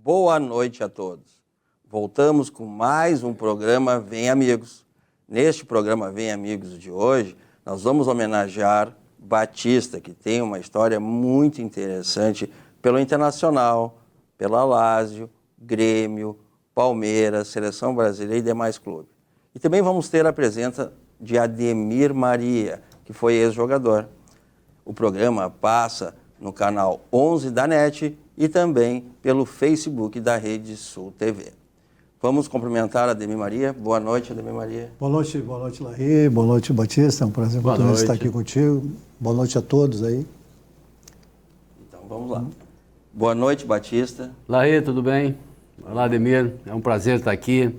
Boa noite a todos. Voltamos com mais um programa Vem Amigos. Neste programa Vem Amigos de hoje, nós vamos homenagear Batista, que tem uma história muito interessante pelo Internacional, pela Lazio, Grêmio, Palmeiras, Seleção Brasileira e demais clubes. E também vamos ter a presença de Ademir Maria, que foi ex-jogador. O programa passa no canal 11 da NET e também pelo Facebook da Rede Sul TV. Vamos cumprimentar a Ademir Maria. Boa noite, Ademir Maria. Boa noite, Larry. Boa noite, Batista. É um prazer muito grande estar aqui contigo. Boa noite a todos aí. Então, vamos lá. Boa noite, Batista. Larry, tudo bem? Olá, Ademir. É um prazer estar aqui.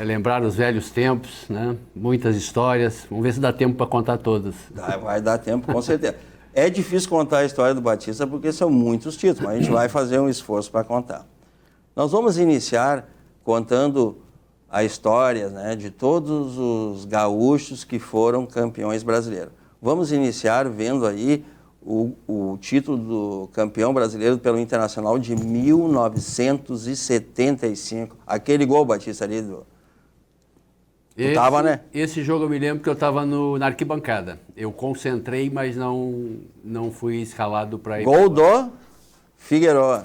É lembrar os velhos tempos, né? Muitas histórias. Vamos ver se dá tempo para contar todas. Vai dar tempo, com certeza. É difícil contar a história do Batista porque são muitos títulos, mas a gente vai fazer um esforço para contar. Nós vamos iniciar contando a história, né, de todos os gaúchos que foram campeões brasileiros. Vamos iniciar vendo aí o título do campeão brasileiro pelo Internacional de 1975. Aquele gol, Batista, ali do... Esse jogo eu me lembro que eu estava na arquibancada. Eu concentrei, mas não fui escalado para ir. Gol do Figueiró.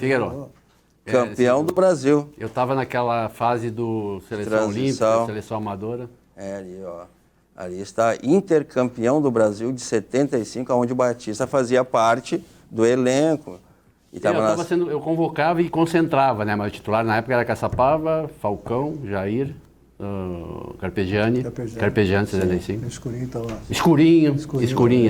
Campeão do Brasil. Eu estava naquela fase do Seleção Olímpica, Seleção Amadora. Ali, ó. Ali está intercampeão do Brasil de 75, onde o Batista fazia parte do elenco. E eu convocava e concentrava, né? Mas o titular na época era Caçapava, Falcão, Jair... Carpegiani, 75. Escurinho estava. Escurinho,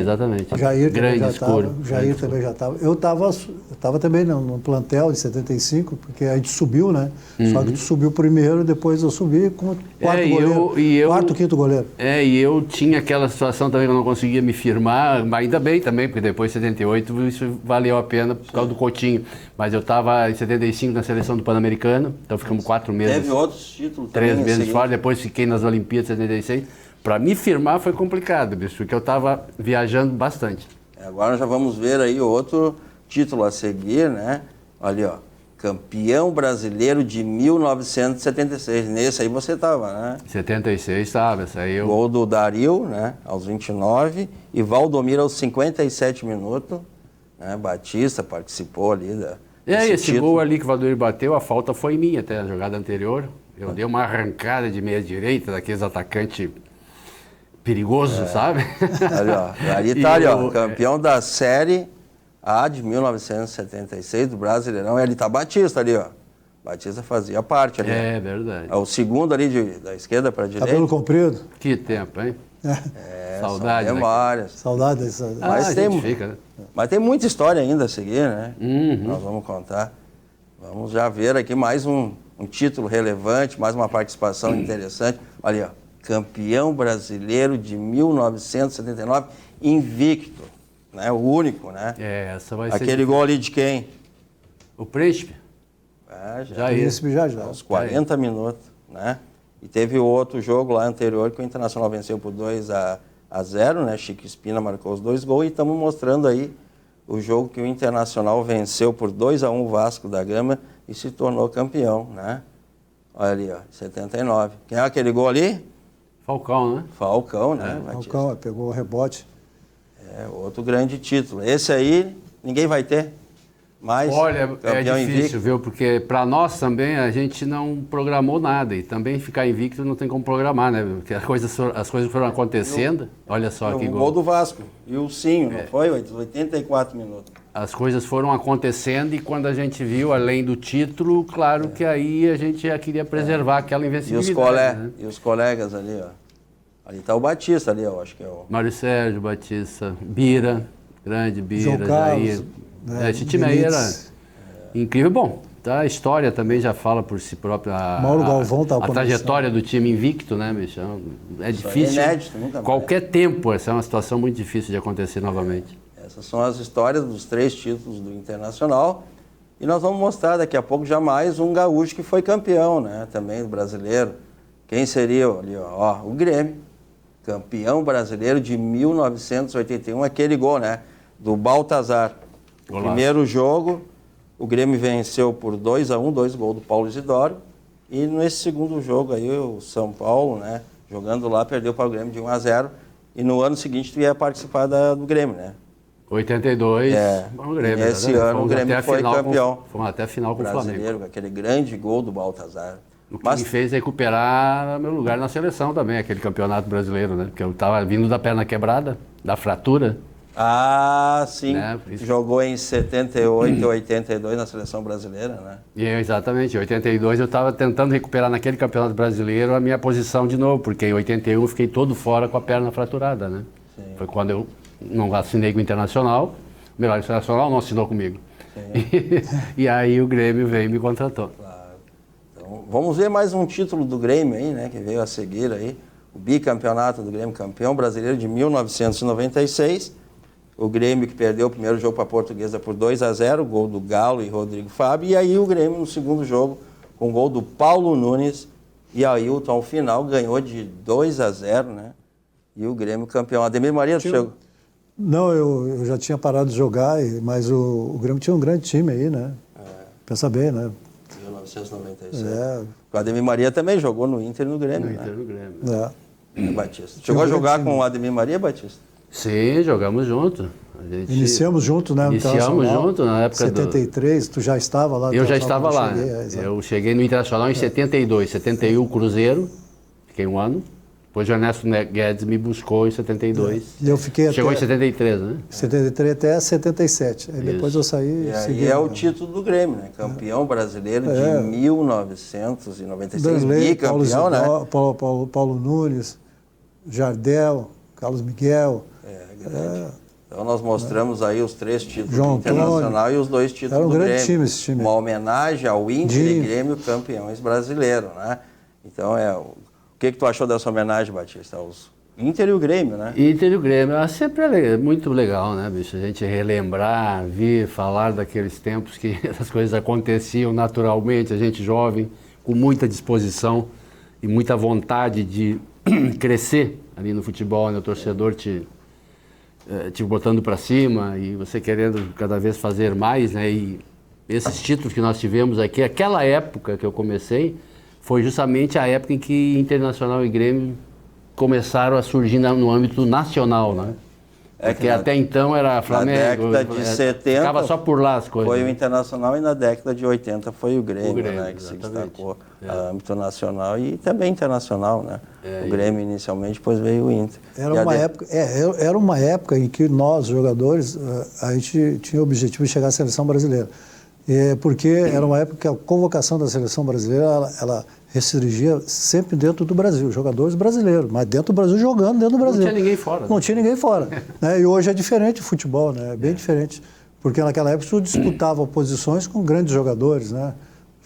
exatamente. Jair grande escuro. Jair também já estava. Eu estava também no plantel de 75, porque a gente subiu, né? Só que tu subiu primeiro, depois eu subi como quarto goleiro. Quarto, quinto goleiro. E eu tinha aquela situação também que eu não conseguia me firmar, mas ainda bem também, porque depois de 78 isso valeu a pena por causa do Coutinho. Mas eu estava em 75 na seleção do Pan-Americano, então ficamos 4 meses. Teve outros títulos também. 3 meses fora, depois fiquei nas Olimpíadas de 76. Para me firmar foi complicado, bicho, porque eu estava viajando bastante. Agora já vamos ver aí outro título a seguir, né? Olha, ó. Campeão brasileiro de 1976. Nesse aí você estava, né? 76 estava, essa aí eu... Gol do Dario, né? Aos 29 e Valdomiro aos 57 minutos. Né? Batista participou ali esse gol ali que o Valdomiro bateu, a falta foi minha até, a jogada anterior. Eu dei uma arrancada de meia-direita, daqueles atacantes perigosos, sabe? Ali tá, campeão da Série A de 1976 do Brasileirão. E ali tá Batista ali, ó. Batista fazia parte ali. É verdade. É o segundo ali da esquerda para a direita. Cabelo comprido. Que tempo, hein? Saudade. Memórias. Saudade. Mas tem muita história ainda a seguir, né? Nós vamos contar. Vamos já ver aqui mais um título relevante, mais uma participação interessante. Olha, ó, campeão brasileiro de 1979, invicto, né? O único, né? Essa vai ser... Aquele gol ali de quem? O Príncipe? Já. Uns 40 minutos, né? E teve outro jogo lá anterior que o Internacional venceu por 2-0, né? Chico Espina marcou os 2 gols e estamos mostrando aí o jogo que o Internacional venceu por 2-1 o Vasco da Gama e se tornou campeão, né? Olha ali, ó, 79. Quem é aquele gol ali? Falcão, né? Falcão, né? Falcão, pegou o rebote. Outro grande título. Esse aí ninguém vai ter. Mas olha, é difícil, invicto. Viu? Porque para nós também a gente não programou nada e também ficar invicto não tem como programar, né? Porque as coisas foram acontecendo. Olha só que gol. O gol do Vasco e o Sinho, não foi? 84 minutos. As coisas foram acontecendo e quando a gente viu, além do título, claro que aí a gente já queria preservar aquela invencibilidade. E os colegas ali, ó. Ali está o Batista ali, eu acho que é o... Mário Sérgio, Batista, Bira, grande Bira, João Carlos, Jair. Esse time aí era incrível. Bom, a história também já fala por si própria. Mauro Galvão tá a trajetória do time invicto, né, Michel? É difícil. É inédito, nunca mais. Qualquer tempo, essa é uma situação muito difícil de acontecer novamente. Essas são as histórias dos 3 títulos do Internacional. E nós vamos mostrar daqui a pouco já mais um gaúcho que foi campeão, né? Também do brasileiro. Quem seria ali, ó? O Grêmio. Campeão brasileiro de 1981. Aquele gol, né? Do Baltazar. Golaço. Primeiro jogo, o Grêmio venceu por 2-1, 2 gols do Paulo Isidoro. E nesse segundo jogo aí, o São Paulo, né, jogando lá, perdeu para o Grêmio de 1-0. E no ano seguinte tu ia participar do Grêmio, né? 82, o Grêmio. Esse ano o Grêmio foi campeão. Fomos até a final com o Flamengo. Com aquele grande gol do Baltazar. O que me fez recuperar meu lugar na seleção também, aquele campeonato brasileiro, né? Porque eu estava vindo da perna quebrada, da fratura. Ah, sim. Né? Jogou em 78 e 82 na seleção brasileira, né? Exatamente. Em 82 eu estava tentando recuperar naquele campeonato brasileiro a minha posição de novo, porque em 81 eu fiquei todo fora com a perna fraturada, né? Sim. Foi quando eu não assinei com o Internacional, o melhor Internacional não assinou comigo. E aí o Grêmio veio e me contratou. Claro. Então, vamos ver mais um título do Grêmio aí, né? Que veio a seguir aí. O bicampeonato do Grêmio, campeão brasileiro de 1996. O Grêmio que perdeu o primeiro jogo para a Portuguesa por 2-0, gol do Galo e Rodrigo Fábio. E aí o Grêmio no segundo jogo, com gol do Paulo Nunes. E Ailton, ao final, ganhou de 2-0, né? E o Grêmio campeão. Ademir Maria, chegou. Não, eu já tinha parado de jogar, mas o Grêmio tinha um grande time aí, né? Pensa bem, né? 1997. O Ademir Maria também jogou no Inter e no Grêmio, né? No Grêmio. Batista. Chegou a jogar com o Ademir Maria, Batista? Sim, jogamos junto. Iniciamos junto, né? Iniciamos junto na época 73, tu já estava lá? Eu já estava lá. Eu cheguei no Internacional em 72, 71 Cruzeiro, fiquei um ano. Depois o Ernesto Guedes me buscou em 72. E eu fiquei Chegou em 73, né? 73 até 77. Aí depois eu saí. E é o título do Grêmio, né? Campeão brasileiro de 1996. Bicampeão, né? Paulo Nunes, Jardel, Carlos Miguel. Então nós mostramos aí os 3 títulos João do Internacional Antônio. E os 2 títulos Era um do grande Grêmio. time esse time. Uma homenagem ao Inter e Grêmio campeões brasileiros, né? Então o que tu achou dessa homenagem, Batista? Aos Inter e o Grêmio, né? Inter e o Grêmio. Sempre é muito legal, né, bicho? A gente relembrar, vir, falar daqueles tempos que essas coisas aconteciam naturalmente, a gente jovem, com muita disposição e muita vontade de crescer ali no futebol, né? O torcedor te botando para cima e você querendo cada vez fazer mais, né? E esses títulos que nós tivemos aqui, aquela época que eu comecei, foi justamente a época em que Internacional e Grêmio começaram a surgir no âmbito nacional, né? Porque até então era Flamengo, na década de 70, ficava só por lá as coisas. Foi o Internacional e na década de 80 foi o Grêmio, né, que exatamente. Se destacou a âmbito nacional e também internacional, né? O Grêmio inicialmente, depois veio o Inter. Era uma época em que nós, jogadores, a gente tinha o objetivo de chegar à seleção brasileira. Porque era uma época que a convocação da seleção brasileira, ela restringia sempre dentro do Brasil, jogadores brasileiros, mas dentro do Brasil, jogando dentro do Brasil. Não tinha ninguém fora. Não tinha ninguém fora. Né? E hoje é diferente o futebol, né? É bem diferente. Porque naquela época tu disputava posições com grandes jogadores, né?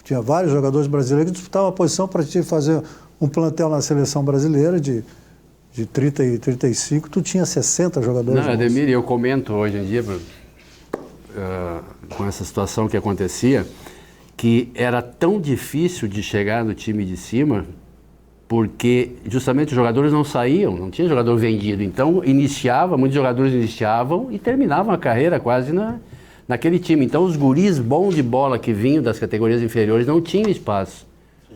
Tinha vários jogadores brasileiros que disputavam a posição para te fazer um plantel na seleção brasileira de 30 e 35, tu tinha 60 jogadores. Não, Ademir, eu comento hoje em dia, com essa situação que acontecia, que era tão difícil de chegar no time de cima, porque justamente os jogadores não saíam, não tinha jogador vendido. Então muitos jogadores iniciavam e terminavam a carreira quase naquele time. Então os guris bons de bola que vinham das categorias inferiores não tinham espaço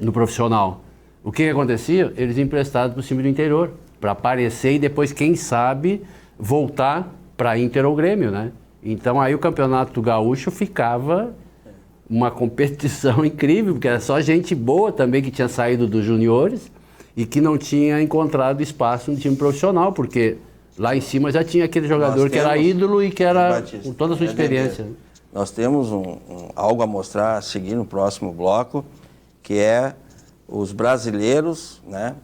no profissional. O que acontecia? Eles emprestados para o time do interior, para aparecer e depois, quem sabe, voltar para Inter ou Grêmio, né? Então aí o Campeonato Gaúcho ficava uma competição incrível, porque era só gente boa também que tinha saído dos juniores e que não tinha encontrado espaço no time profissional, porque lá em cima já tinha aquele jogador que era ídolo e que era com toda a sua experiência. Nós temos algo a mostrar a seguir no próximo bloco, que é os brasileiros, né?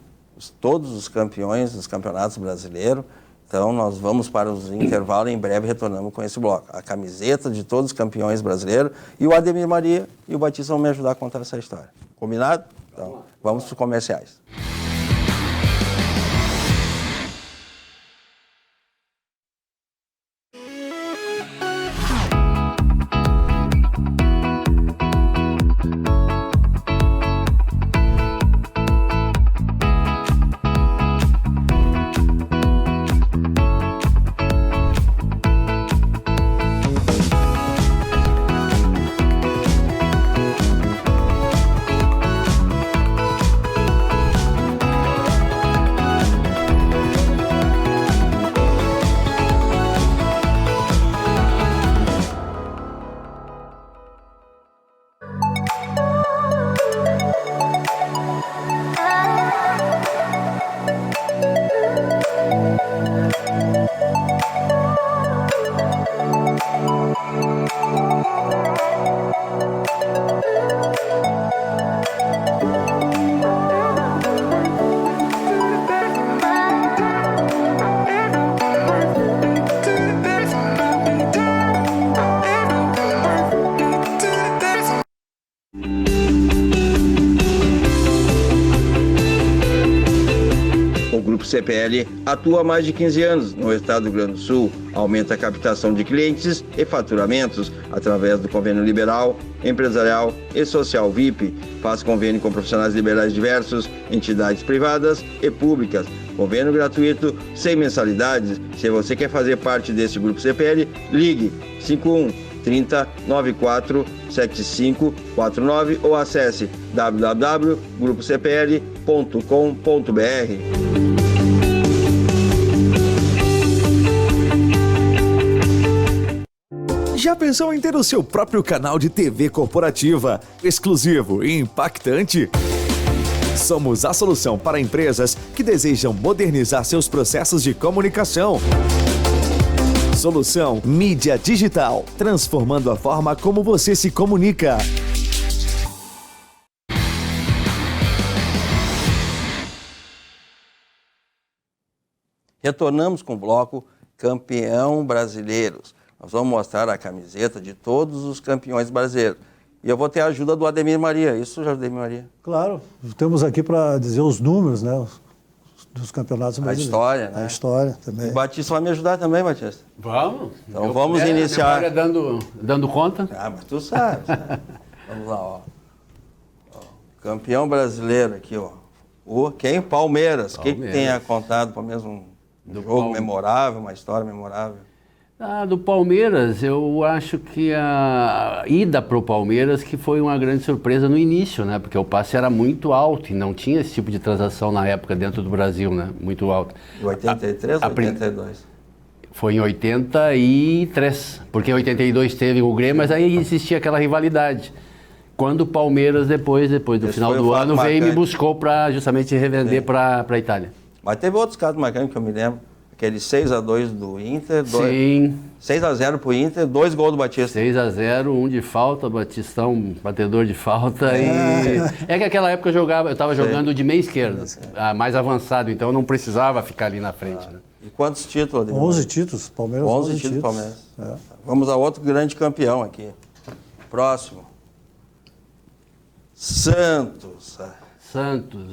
Todos os campeões dos campeonatos brasileiros. Então, nós vamos para os intervalos e em breve retornamos com esse bloco. A camiseta de todos os campeões brasileiros e o Ademir Maria e o Batista vão me ajudar a contar essa história. Combinado? Então, vamos para os comerciais. CPL atua há mais de 15 anos no estado do Rio Grande do Sul, aumenta a captação de clientes e faturamentos através do convênio liberal, empresarial e social VIP, faz convênio com profissionais liberais diversos, entidades privadas e públicas, convênio gratuito, sem mensalidades. Se você quer fazer parte desse grupo CPL, ligue 51 30 94 7549 ou acesse www.grupocpl.com.br. Já pensou em ter o seu próprio canal de TV corporativa, exclusivo e impactante? Somos a solução para empresas que desejam modernizar seus processos de comunicação. Solução Mídia Digital, transformando a forma como você se comunica. Retornamos com o bloco Campeão Brasileiros. Nós vamos mostrar a camiseta de todos os campeões brasileiros. E eu vou ter a ajuda do Ademir Maria. Isso, Ademir Maria? Claro, temos aqui para dizer os números, né, dos campeonatos brasileiros. A história, né? A história também. O Batista vai me ajudar também, Batista. Vamos. Então vamos iniciar. Dando conta. Ah, mas tu sabes, né? Vamos lá, ó. Campeão brasileiro aqui, ó. Quem? Palmeiras. O que tem a contado para mesmo um jogo memorável, uma história memorável? Do Palmeiras, eu acho que a ida para o Palmeiras que foi uma grande surpresa no início, né? Porque o passe era muito alto e não tinha esse tipo de transação na época dentro do Brasil, né? Muito alto. Em 83 ou 82? Foi em 83, porque em 82 teve o Grêmio, mas aí existia aquela rivalidade. Quando o Palmeiras, depois do final do ano, veio e me buscou para justamente revender para a Itália. Mas teve outros casos marcantes que eu me lembro. Aquele 6-2 do Inter, Sim. 6-0 pro Inter, 2 gols do Batista. 6-0, 1 de falta, Batistão, batedor de falta. É que naquela época eu estava jogando de meia esquerda, mais avançado, então eu não precisava ficar ali na frente. Né? E quantos títulos? 11 títulos, Palmeiras 11 títulos, Palmeiras. Vamos a outro grande campeão aqui. Próximo. Santos.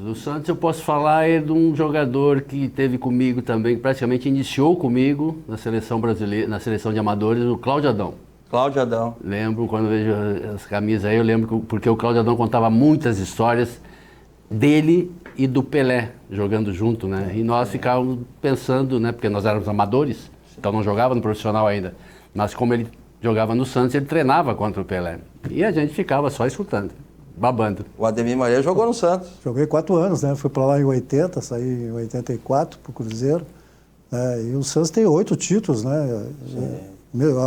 O Santos eu posso falar de um jogador que teve comigo também, que praticamente iniciou comigo na seleção brasileira, na seleção de amadores, o Cláudio Adão. Cláudio Adão. Lembro, quando vejo as camisas aí, eu lembro porque o Cláudio Adão contava muitas histórias dele e do Pelé jogando junto, né? E nós ficávamos pensando, né? Porque nós éramos amadores, então não jogava no profissional ainda. Mas como ele jogava no Santos, ele treinava contra o Pelé. E a gente ficava só escutando. Babando. O Ademir Maria jogou no Santos. Joguei 4 anos, né? Fui para lá em 80, saí em 84 para o Cruzeiro. E o Santos tem 8 títulos, né?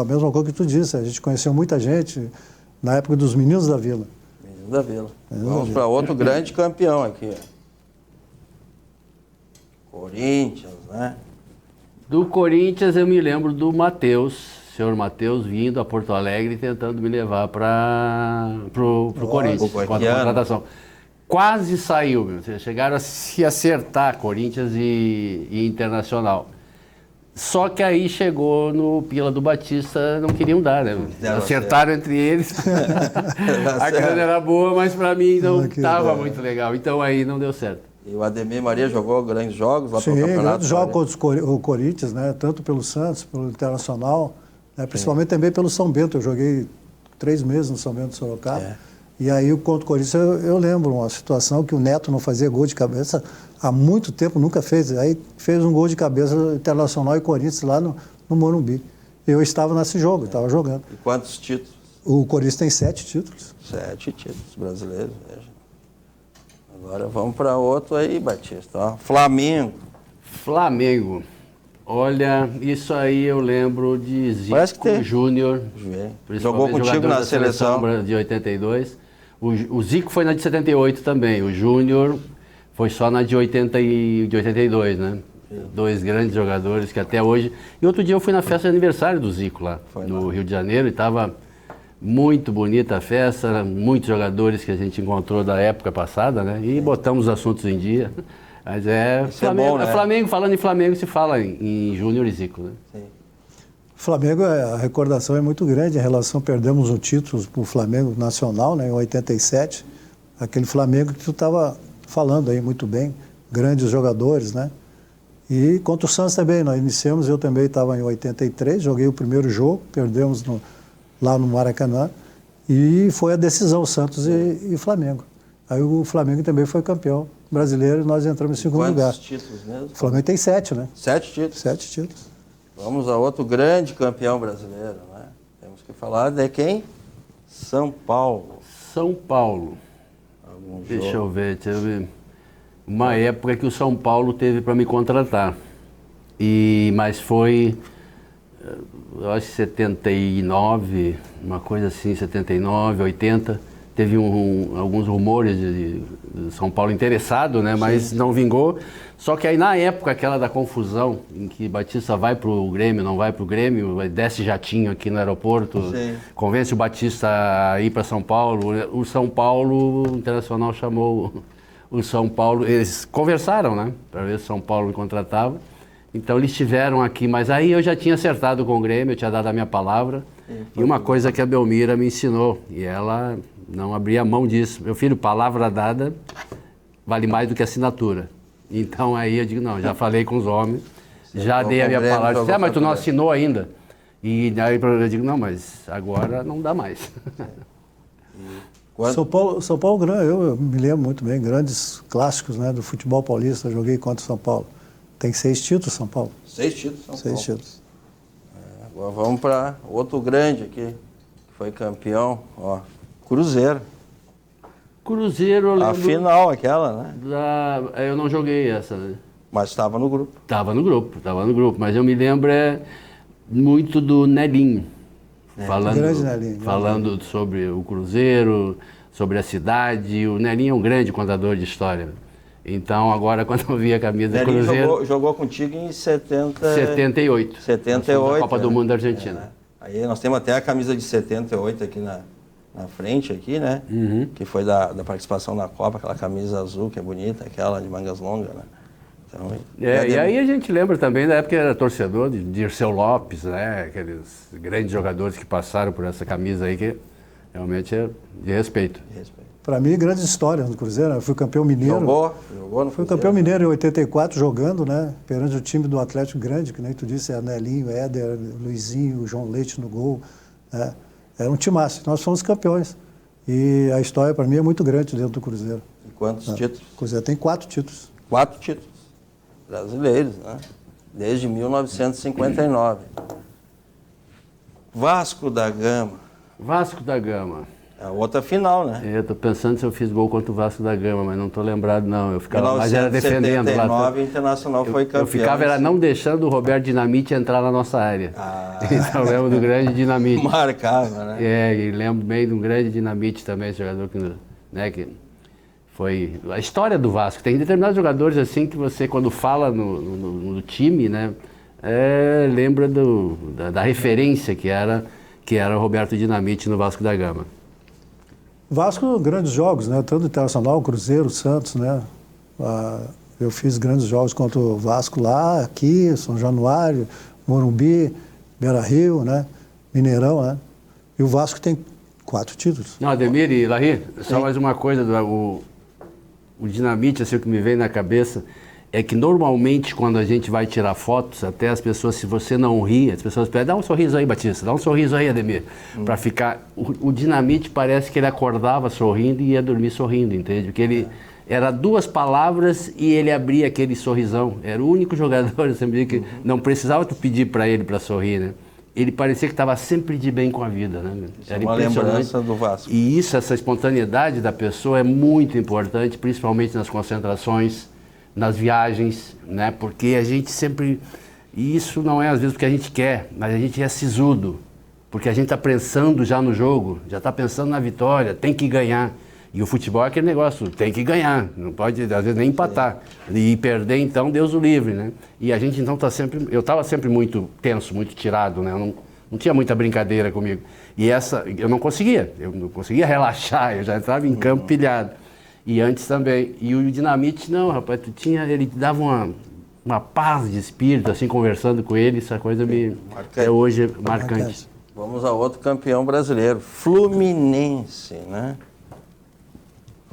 A mesma coisa que tu disse, a gente conheceu muita gente na época dos Meninos da Vila. Meninos da Vila. Vamos para outro grande campeão aqui. Corinthians, né? Do Corinthians eu me lembro do Matheus. Senhor Matheus vindo a Porto Alegre tentando me levar para o Corinthians, com a contratação. Quase saiu, meu. Chegaram a se acertar Corinthians e Internacional. Só que aí chegou no Pila do Batista, não queriam dar, né? Acertaram entre eles. A grana era boa, mas para mim não estava muito legal. Então aí não deu certo. E o Ademir Maria jogou grandes jogos lá para o campeonato. Sim, grandes jogos contra o Corinthians, né? Tanto pelo Santos, pelo Internacional. Principalmente também pelo São Bento, eu joguei 3 meses no São Bento de Sorocaba. E aí, contra o Corinthians, eu lembro uma situação que o Neto não fazia gol de cabeça há muito tempo, nunca fez. Aí fez um gol de cabeça Internacional e Corinthians lá no Morumbi. Eu estava nesse jogo, estava jogando. E quantos títulos? O Corinthians tem 7 títulos. 7 títulos brasileiros, veja. Agora vamos para outro aí, Batista. Ó. Flamengo. Olha, isso aí eu lembro de Zico Júnior. Jogou contigo na seleção de 82. O Zico foi na de 78 também. O Júnior foi só na de 82, né? Sim. 2 grandes jogadores que até hoje... E outro dia eu fui na festa de aniversário do Zico lá, no Rio de Janeiro, e estava muito bonita a festa, muitos jogadores que a gente encontrou da época passada, né? E botamos os assuntos em dia. Mas Flamengo, bom, né? Flamengo, falando em Flamengo, se fala em Júnior e Zico, né? Sim. Flamengo, a recordação é muito grande em relação, perdemos o título para o Flamengo Nacional, né, em 87, aquele Flamengo que tu estava falando aí muito bem, grandes jogadores, né? E contra o Santos também, nós iniciamos, eu também estava em 83, joguei o primeiro jogo, perdemos lá no Maracanã, e foi a decisão, Santos e Flamengo. Aí o Flamengo também foi campeão brasileiro e nós entramos em segundo lugar. Quantos títulos mesmo? O Flamengo tem 7, né? 7 títulos. 7 títulos. Vamos a outro grande campeão brasileiro, né? Temos que falar de quem? São Paulo. São Paulo. Deixa eu ver, teve uma época que o São Paulo teve para me contratar. Mas foi, eu acho, 79, uma coisa assim, 79, 80. Teve alguns rumores de São Paulo interessado, né? Mas não vingou. Só que aí na época aquela da confusão, em que Batista vai pro Grêmio, não vai pro Grêmio, desce jatinho aqui no aeroporto, convence o Batista a ir para São Paulo. O São Paulo, o Internacional chamou o São Paulo, eles conversaram, né? Para ver se o São Paulo me contratava. Então eles estiveram aqui, mas aí eu já tinha acertado com o Grêmio, eu tinha dado a minha palavra. E uma coisa que a Belmira me ensinou, e ela não abria mão disso. Meu filho, palavra dada vale mais do que assinatura. Então aí eu digo, não, já falei com os homens, já dei a minha palavra. Disse, mas tu não assinou ainda? E aí eu digo, não, mas agora não dá mais. São Paulo grande, eu me lembro muito bem, grandes clássicos, né, do futebol paulista, joguei contra o São Paulo. Tem 6 títulos, São Paulo. 6 títulos, São Paulo. 6 títulos. Agora vamos para outro grande aqui, que foi campeão, ó, Cruzeiro. Cruzeiro, eu lembro... A final aquela, né? Eu não joguei essa, né? Mas estava no grupo. Estava no grupo, mas eu me lembro muito do Nelinho. Grande Nelinho. Falando sobre o Cruzeiro, sobre a cidade. O Nelinho é um grande contador de história. Então, agora, quando eu vi a camisa do Cruzeiro... Jogou contigo em 78. 78. Na Copa do Mundo da Argentina. Aí nós temos até a camisa de 78 aqui na frente, aqui, né? Uhum. Que foi da participação na Copa, aquela camisa azul que é bonita, aquela de mangas longas, né? Então, e aí a gente lembra também da época que era torcedor de Dirceu Lopes, né? Aqueles grandes jogadores que passaram por essa camisa aí, que realmente é de respeito. Para mim, grandes histórias no Cruzeiro. Eu fui campeão mineiro. Jogou no Fui campeão mineiro em 84, jogando, né? Perante o time do Atlético Grande, que nem tu disse, Nelinho, Éder, Luizinho, João Leite no gol. Né? Era um timaço. Nós fomos campeões. E a história, para mim, é muito grande dentro do Cruzeiro. E quantos títulos? O Cruzeiro tem 4 títulos. 4 títulos brasileiros, né? Desde 1959. Vasco da Gama. Vasco da Gama. A outra final, né? Eu estou pensando se eu fiz gol contra o Vasco da Gama, mas não estou lembrado, não. Eu ficava mais era defendendo lá. 1979, o Internacional foi campeão. Eu ficava não deixando o Roberto Dinamite entrar na nossa área. Então eu lembro do grande Dinamite. Marcava, né? E lembro bem do grande Dinamite também, esse jogador que, né, que foi a história do Vasco. Tem determinados jogadores assim que você, quando fala no time, né, lembra da referência que era o Roberto Dinamite no Vasco da Gama. Vasco, grandes jogos, né? Tanto Internacional, Cruzeiro, Santos, né? Eu fiz grandes jogos contra o Vasco lá, aqui, São Januário, Morumbi, Beira-Rio, né? Mineirão, né? E o Vasco tem 4 títulos. Não, Ademir e Larry, só mais uma coisa, o Dinamite, assim, o que me vem na cabeça é que normalmente quando a gente vai tirar fotos, até as pessoas, se você não ri, as pessoas pedem, dá um sorriso aí, Batista, dá um sorriso aí, Ademir, para ficar... O Dinamite parece que ele acordava sorrindo e ia dormir sorrindo, entende? Porque ele era 2 palavras e ele abria aquele sorrisão. Era o único jogador, eu sempre digo, que não precisava tu pedir para ele para sorrir, né? Ele parecia que estava sempre de bem com a vida, né? Era uma lembrança do Vasco. E essa espontaneidade da pessoa é muito importante, principalmente nas concentrações, nas viagens, né? Porque a gente sempre... E isso não é às vezes porque a gente quer, mas a gente é sisudo. Porque a gente está pensando já no jogo, já está pensando na vitória, tem que ganhar. E o futebol é aquele negócio, tem que ganhar, não pode às vezes nem empatar. E perder então, Deus o livre, né? E a gente então está sempre... Eu estava sempre muito tenso, muito tirado, né? Eu não tinha muita brincadeira comigo. E eu não conseguia relaxar, eu já entrava em campo pilhado. E antes também. E o Dinamite, não, rapaz, ele dava uma paz de espírito, assim, conversando com ele, essa coisa é hoje marcante. Vamos a outro campeão brasileiro, Fluminense, né?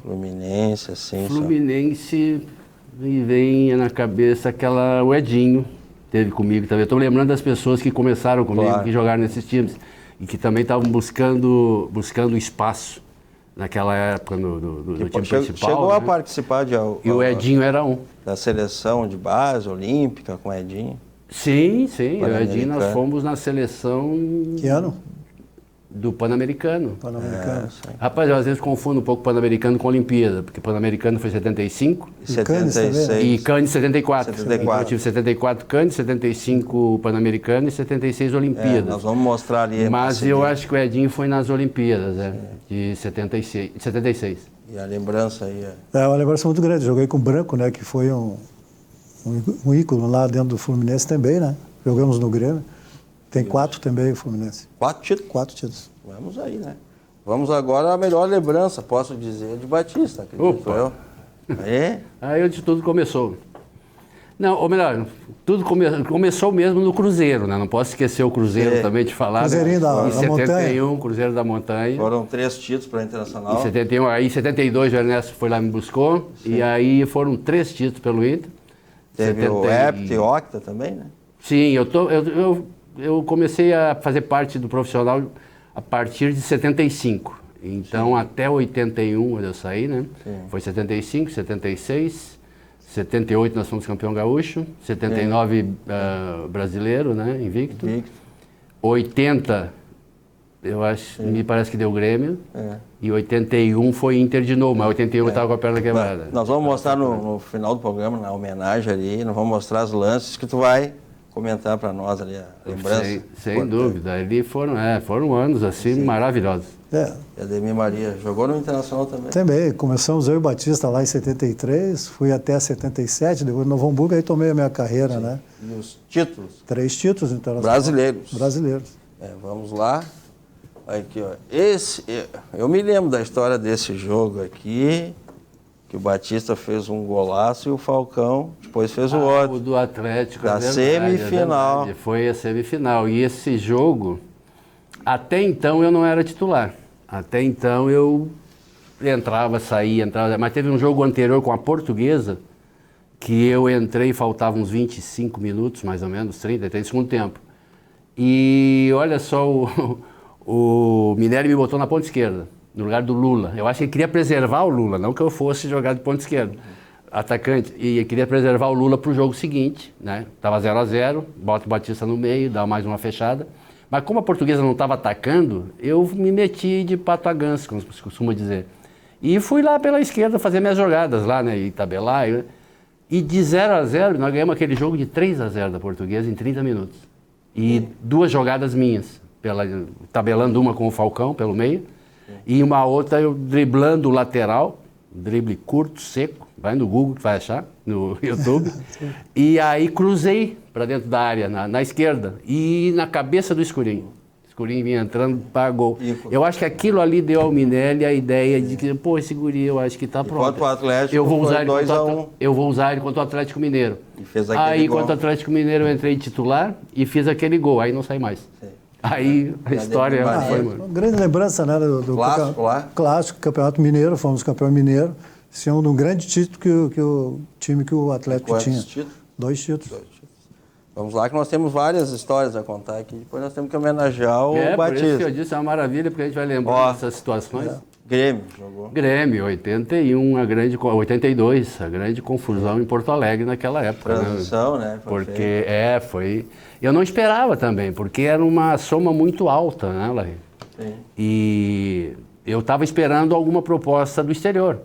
Fluminense, assim... Fluminense, me vem na cabeça o Edinho, teve comigo também. Estou lembrando das pessoas que começaram comigo, Claro. que jogaram nesses times e que também estavam buscando espaço naquela época no time principal. Chegou né? a participar E o Edinho era um. da seleção de base olímpica com o Edinho. Sim, o Edinho, nós Pan-Americano. fomos na seleção Que ano? do Pan-Americano. Pan-Americano. Rapaz, eu às vezes confundo um pouco Pan-Americano com Olimpíada, porque Pan-Americano foi 75 E E Cannes também, 76. e Cannes 74. 74. Eu tive 74 Cannes, 75 Pan-Americano e 76 Olimpíadas. Nós vamos mostrar ali. Mas a eu seguir. acho que o Edinho foi nas Olimpíadas, de 76. E a lembrança aí. É uma lembrança muito grande. Joguei com o Branco, né? Que foi um ícone lá dentro do Fluminense também, né? Jogamos no Grêmio. Tem 4 também o Fluminense. 4 títulos. 4 títulos. Vamos aí, né? Vamos agora à melhor lembrança, posso dizer, de Batista, acredito Opa. eu. Aí, Aí onde tudo começou. Não, ou melhor, tudo começou mesmo no Cruzeiro, né? Não posso esquecer o Cruzeiro também de falar. Cruzeirinho da em 71, Montanha. Cruzeiro da Montanha. foram 3 títulos para a Internacional. Em 71, aí em 72 o Ernesto foi lá e me buscou. E aí foram 3 títulos pelo Inter. Teve o 70 Hepta e Octa também, né? Sim, eu comecei a fazer parte do profissional a partir de 75. Então, até 81, onde eu saí, né? Sim. Foi 75, 76, 78 nós fomos campeão gaúcho, 79 brasileiro, né? Invicto. Invicto. 80, eu acho, me parece que deu Grêmio. É. E 81 foi Inter de novo, mas 81 eu estava com a perna quebrada. Nós vamos mostrar no final do programa, na homenagem ali, nós vamos mostrar os lances que tu vai comentar para nós ali, a lembrança. Sem Importante. dúvida. Ali foram anos assim maravilhosos. É, E Ademir Maria jogou no Internacional também. também. Começamos eu e o Batista lá em 73, fui até 77, depois no Novo Hamburgo, aí tomei a minha carreira, né? E os títulos 3 títulos internacionais. brasileiros. Brasileiros. Vamos lá. Aqui, ó. Eu me lembro da história desse jogo aqui, que o Batista fez um golaço e o Falcão depois fez o O outro. do Atlético, Da é verdade, semifinal. é verdade. Foi a semifinal. E esse jogo, até então eu não era titular. Até então eu entrava, saía, entrava. Mas teve um jogo anterior com a Portuguesa, que eu entrei, faltavam uns 25 minutos, mais ou menos, 30, até o segundo tempo. E olha só, o Minério me botou na ponta esquerda, no lugar do Lula. Eu acho que ele queria preservar o Lula, não que eu fosse jogar de ponta esquerda, atacante. E ele queria preservar o Lula para o jogo seguinte, né? Tava 0-0, bota o Batista no meio, dá mais uma fechada. Mas como a Portuguesa não estava atacando, eu me meti de pato a ganso, como se costuma dizer. E fui lá pela esquerda fazer minhas jogadas lá, né? E tabelar. E de 0-0, nós ganhamos aquele jogo de 3-0 da Portuguesa em 30 minutos. E 2 jogadas minhas, tabelando uma com o Falcão pelo meio, e uma outra eu driblando o lateral, drible curto, seco, vai no Google que vai achar, no YouTube, e aí cruzei para dentro da área, na esquerda, e na cabeça do Escurinho. O Escurinho vinha entrando, pagou. Eu acho que aquilo ali deu ao Minelli a ideia de que, pô, esse guri eu acho que tá pronto. Enquanto o Atlético eu vou foi usar ele 2 a 1. eu vou usar ele contra o Atlético Mineiro. E fez aquele Aí, gol. contra o Atlético Mineiro, eu entrei titular e fiz aquele gol. Aí não saí mais. Sim. Aí a E história Ademir foi... Maria. Uma grande lembrança, né? Do Clássico lá. Clássico, Campeonato Mineiro, fomos campeão mineiro. Esse é um grande título que o time que o Atlético Quantos tinha. títulos? 2 títulos. Vamos lá que nós temos várias histórias a contar aqui. Depois nós temos que homenagear o Por isso que Batista. eu disse, é uma maravilha, porque a gente vai lembrar Ó. dessas situações. Grêmio jogou. Grêmio, 81, 82, a grande confusão em Porto Alegre naquela época. Transição, né? Foi Porque, feito. foi... Eu não esperava também, porque era uma soma muito alta, né, Larry? Sim. E eu estava esperando alguma proposta do exterior.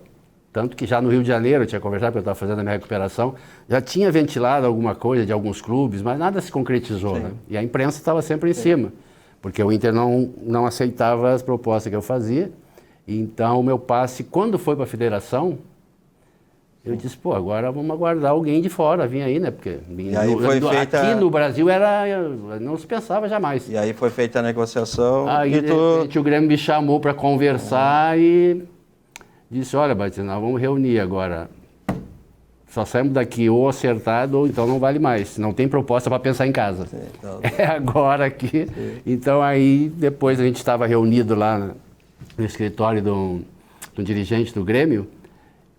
Tanto que já no Rio de Janeiro, eu tinha conversado, porque eu estava fazendo a minha recuperação, já tinha ventilado alguma coisa de alguns clubes, mas nada se concretizou, né? E a imprensa estava sempre em cima, porque o Inter não aceitava as propostas que eu fazia. Então, o meu passe, quando foi para a federação, eu disse, pô, agora vamos aguardar alguém de fora vir aí, né? Porque aí foi feita... aqui no Brasil não se pensava jamais. E aí foi feita a negociação. Aí e de tu... repente, o Grêmio me chamou para conversar e disse, olha, Batista, nós vamos reunir agora. Só saímos daqui ou acertado ou então não vale mais. Não tem proposta para pensar em casa. então- É agora aqui. Então aí depois a gente estava reunido lá no escritório do dirigente do Grêmio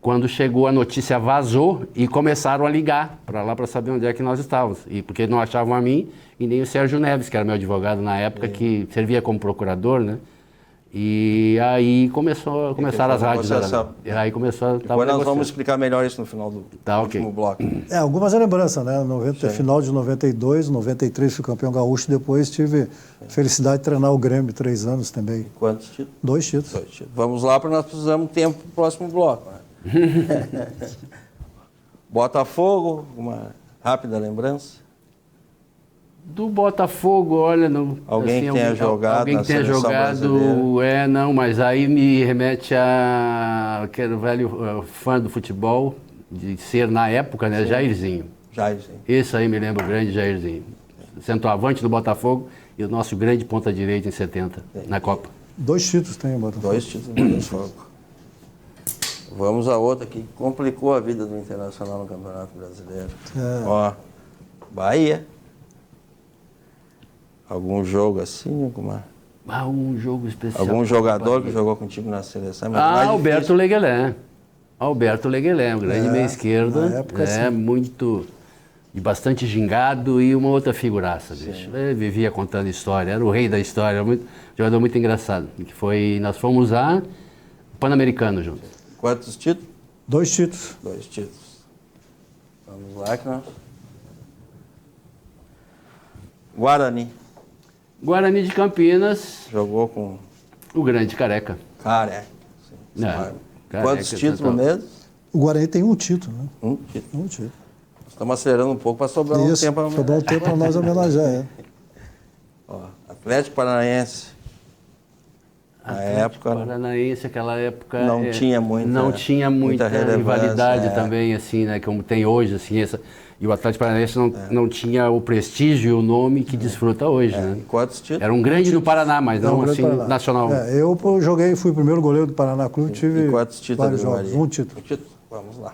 quando chegou a notícia vazou e começaram a ligar para lá para saber onde é que nós estávamos. E porque não achavam a mim e nem o Sérgio Neves, que era meu advogado na época, que servia como procurador, né? E aí começaram as rádios. E aí começou a... Depois nós vamos explicar melhor isso no final do último bloco. Algumas lembranças, né? Final de 92, 93 fui campeão gaúcho, depois tive a felicidade de treinar o Grêmio 3 anos também. Quantos títulos? 2 títulos. 2 títulos. Vamos lá, porque nós precisamos de tempo para o próximo bloco. Né? Botafogo, uma rápida lembrança. Do Botafogo, olha... Alguém que tenha jogado alguém na que tenha seleção jogado, brasileira. não, mas aí me remete a aquele velho fã do futebol, de ser na época, né, Jairzinho. Jairzinho. Esse aí me lembra o grande Jairzinho. Centroavante do Botafogo e o nosso grande ponta-direita em 70, na Copa. 2 títulos tem o Botafogo. 2 títulos do Botafogo. Vamos a outra que complicou a vida do Internacional no Campeonato Brasileiro. Ó, Bahia. Algum jogo assim? Um jogo especial. Algum jogador que jogou contigo na seleção? Alberto Leguelé. Alberto Leguelé, um grande meia esquerda. Na época, muito... de bastante gingado e uma outra figuraça, bicho. Ele vivia contando história, era o rei da história, jogador muito engraçado. Nós fomos a Pan-Americano juntos. Quantos títulos? 2 títulos. 2 títulos. Vamos lá, que nós... Guarani de Campinas. Jogou com... O grande Careca. Careca. Quantos títulos mesmo? O Guarani tem 1 título, né? 1 título. 1 título. Estamos acelerando um pouco para sobrar um tempo para sobrar um tempo para nós homenagear. Atlético Paranaense. Na época... Paranaense, aquela época... Não tinha muita rivalidade também, assim, né? Como tem hoje, assim, E o Atlético Paranaense não tinha o prestígio e o nome que desfruta hoje, né? Quantos títulos? Era um grande no Paraná, mas não assim, nacional. Eu fui o primeiro goleiro do Paraná Clube, tive quantos títulos vários jogos, 1 título. Vamos lá.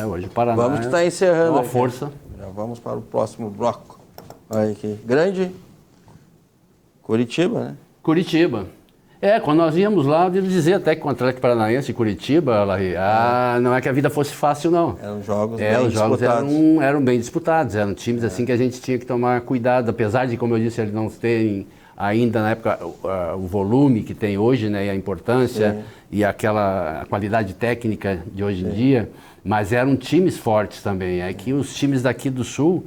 Hoje o Paraná vamos que está encerrando. Uma aqui. força. Já vamos para o próximo bloco. Olha aqui. Grande. Curitiba, né? Curitiba. Quando nós íamos lá, eu devo dizer até que com o Atlético Paranaense e Curitiba, não é que a vida fosse fácil, não. Eram jogos bem os jogos disputados. eram bem disputados, eram times assim que a gente tinha que tomar cuidado, apesar de, como eu disse, eles não terem ainda na época o volume que tem hoje, né, e a importância e a qualidade técnica de hoje em dia, mas eram times fortes também. É que os times daqui do Sul,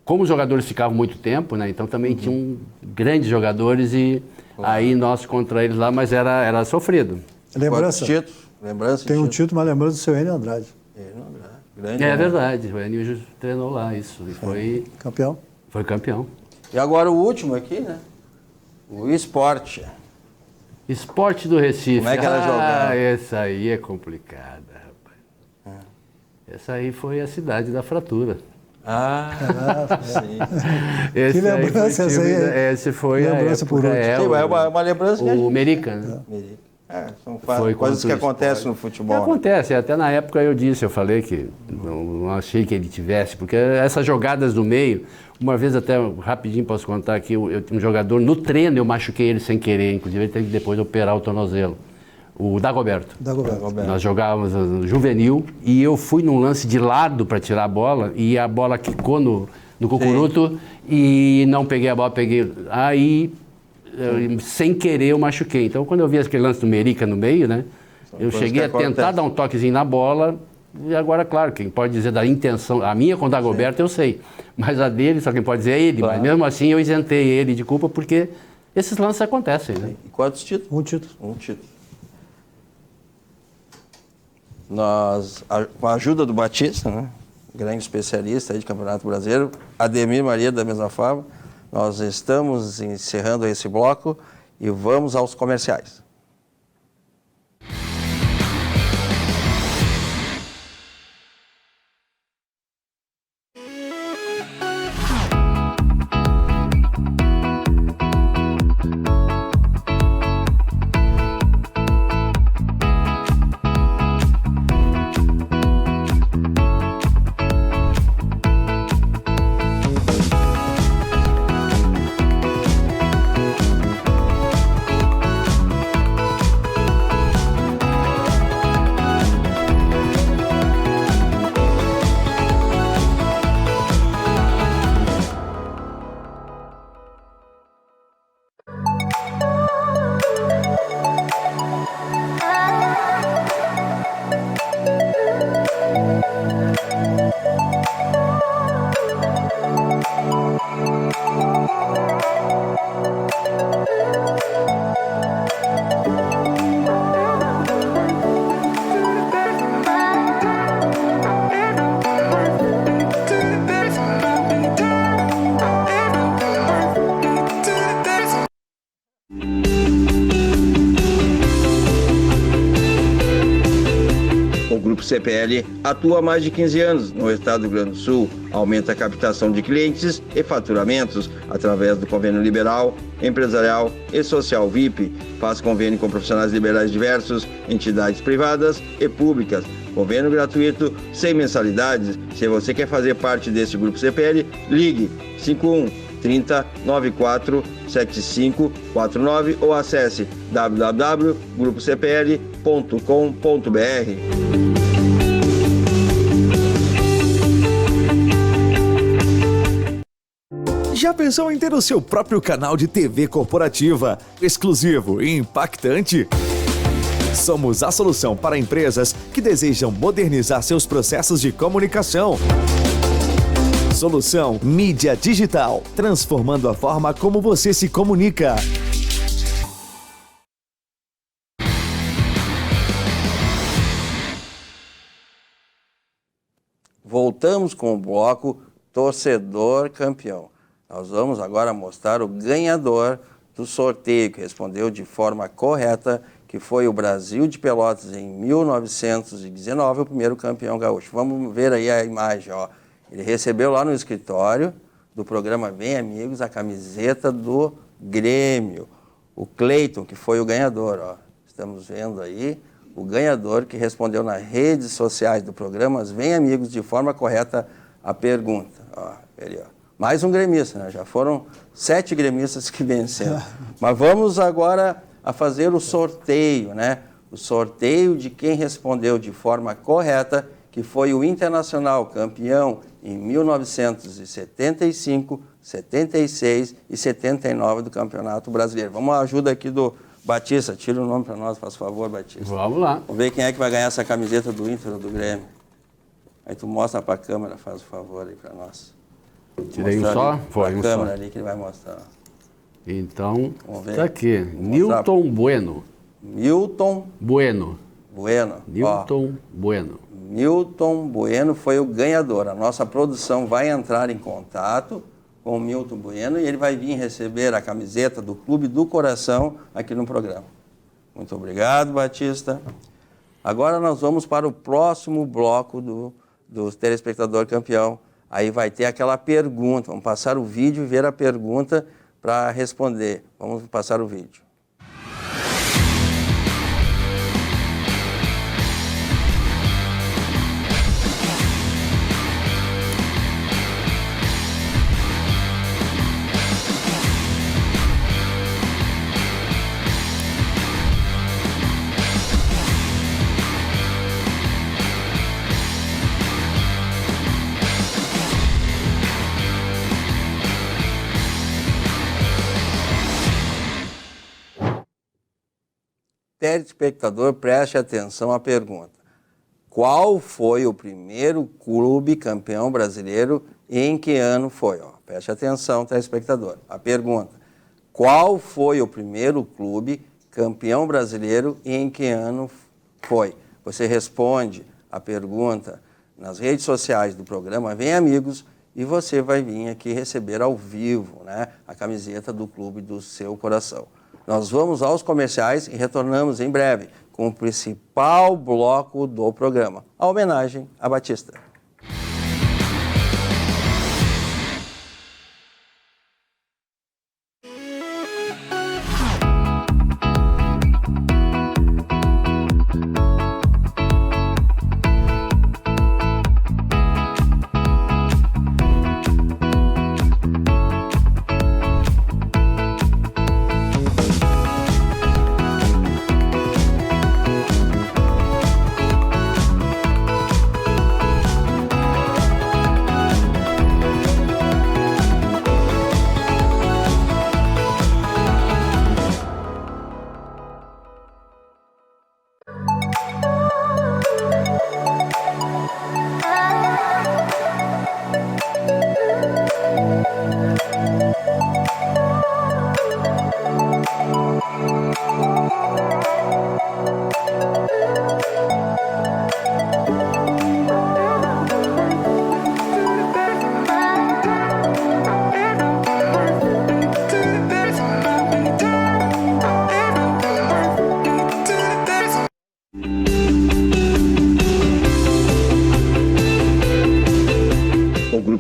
como os jogadores ficavam muito tempo, né, então também tinham grandes jogadores e aí nós contra eles lá, mas era sofrido. Lembrança? Lembrança? Tem um título, uma lembrança do seu Enio Andrade. Verdade, o Enio treinou lá, isso, e foi... Campeão. Foi campeão. E agora o último aqui, né? O Esporte. Esporte do Recife. Como é que ela jogava? Essa aí é complicada, rapaz. Essa aí foi a cidade da fratura. Sim. Que lembrança essa aí? Esse foi lembrança por último. É uma lembrança o Merica, né? São coisas que acontecem no futebol. Acontece, até na época eu falei que não achei que ele tivesse, porque essas jogadas do meio, uma vez até, rapidinho posso contar aqui, eu tinha um jogador, no treino eu machuquei ele sem querer, inclusive ele teve que depois operar o tornozelo. O Dagoberto. Nós jogávamos no juvenil e eu fui num lance de lado para tirar a bola e a bola quicou no cucuruto e não peguei a bola, aí sem querer eu machuquei. Então quando eu vi aquele lance do Merica no meio, né, eu cheguei a tentar dar um toquezinho na bola e agora, claro, quem pode dizer da intenção, a minha com o Dagoberto eu sei, mas a dele só quem pode dizer é ele, mas mesmo assim eu isentei ele de culpa porque esses lances acontecem, né? E quantos títulos? 1 título. 1 título. Nós, com a ajuda do Batista, né, grande especialista aí de Campeonato Brasileiro, Ademir Maria da mesma forma, nós estamos encerrando esse bloco e vamos aos comerciais. O Grupo CPL atua há mais de 15 anos no estado do Rio Grande do Sul, aumenta a captação de clientes e faturamentos através do convênio liberal, empresarial e social VIP, faz convênio com profissionais liberais diversos, entidades privadas e públicas, convênio gratuito, sem mensalidades. Se você quer fazer parte desse Grupo CPL, ligue 51 30 94 7549 ou acesse www.grupocpl.com.br. Já pensou em ter o seu próprio canal de TV corporativa, exclusivo e impactante? Somos a solução para empresas que desejam modernizar seus processos de comunicação. Solução Mídia Digital, transformando a forma como você se comunica. Voltamos com o bloco Torcedor Campeão. Nós vamos agora mostrar o ganhador do sorteio, que respondeu de forma correta, que foi o Brasil de Pelotas em 1919, o primeiro campeão gaúcho. Vamos ver aí a imagem, ó. Ele recebeu lá no escritório do programa Vem Amigos a camiseta do Grêmio. O Cleiton, que foi o ganhador, ó. Estamos vendo aí o ganhador que respondeu nas redes sociais do programa Vem Amigos de forma correta a pergunta. Ó, ele, ó. Mais um gremista, né? Já foram 7 gremistas que venceram. Mas vamos agora a fazer o sorteio, né? O sorteio de quem respondeu de forma correta, que foi o Internacional, campeão em 1975, 76 e 79 do Campeonato Brasileiro. Vamos à ajuda aqui do Batista. Tira o nome para nós, faz favor, Batista. Vamos lá. Vamos ver quem é que vai ganhar essa camiseta do Inter ou do Grêmio. Aí tu mostra para a câmera, faz o favor aí para nós. Tirei um só? Foi um só. A câmera ali que ele vai mostrar. Então, Vamos ver. tá aqui. Newton Bueno. Milton Bueno. Bueno. Newton Bueno. Milton Bueno foi o ganhador. A nossa produção vai entrar em contato com o Milton Bueno e ele vai vir receber a camiseta do Clube do Coração aqui no programa. Muito obrigado, Batista. Agora nós vamos para o próximo bloco do telespectador campeão. Aí vai ter aquela pergunta. Vamos passar o vídeo e ver a pergunta para responder. Vamos passar o vídeo. Telespectador, preste atenção à pergunta. Qual foi o primeiro clube campeão brasileiro e em que ano foi? Ó, preste atenção, telespectador. A pergunta. Qual foi o primeiro clube campeão brasileiro e em que ano foi? Você responde a pergunta nas redes sociais do programa Vem Amigos e você vai vir aqui receber ao vivo, né, a camiseta do clube do seu coração. Nós vamos aos comerciais e retornamos em breve com o principal bloco do programa, a homenagem a Batista.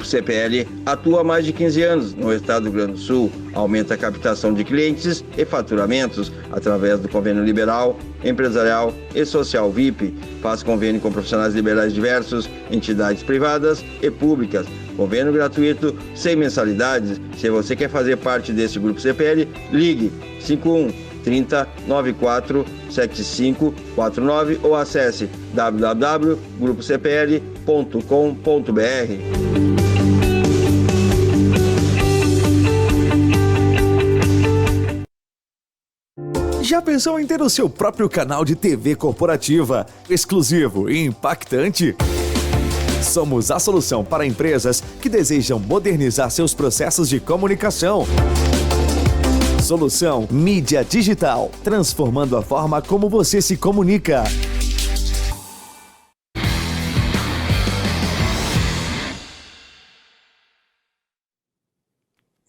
Grupo CPL atua há mais de 15 anos no estado do Rio Grande do Sul, aumenta a captação de clientes e faturamentos através do convênio liberal, empresarial e social VIP, faz convênio com profissionais liberais diversos, entidades privadas e públicas, convênio gratuito, sem mensalidades. Se você quer fazer parte desse Grupo CPL, ligue 51 30 94 7549 ou acesse www.grupocpl.com.br. Já pensou em ter o seu próprio canal de TV corporativa, exclusivo e impactante? Somos a solução para empresas que desejam modernizar seus processos de comunicação. Solução Mídia Digital, transformando a forma como você se comunica.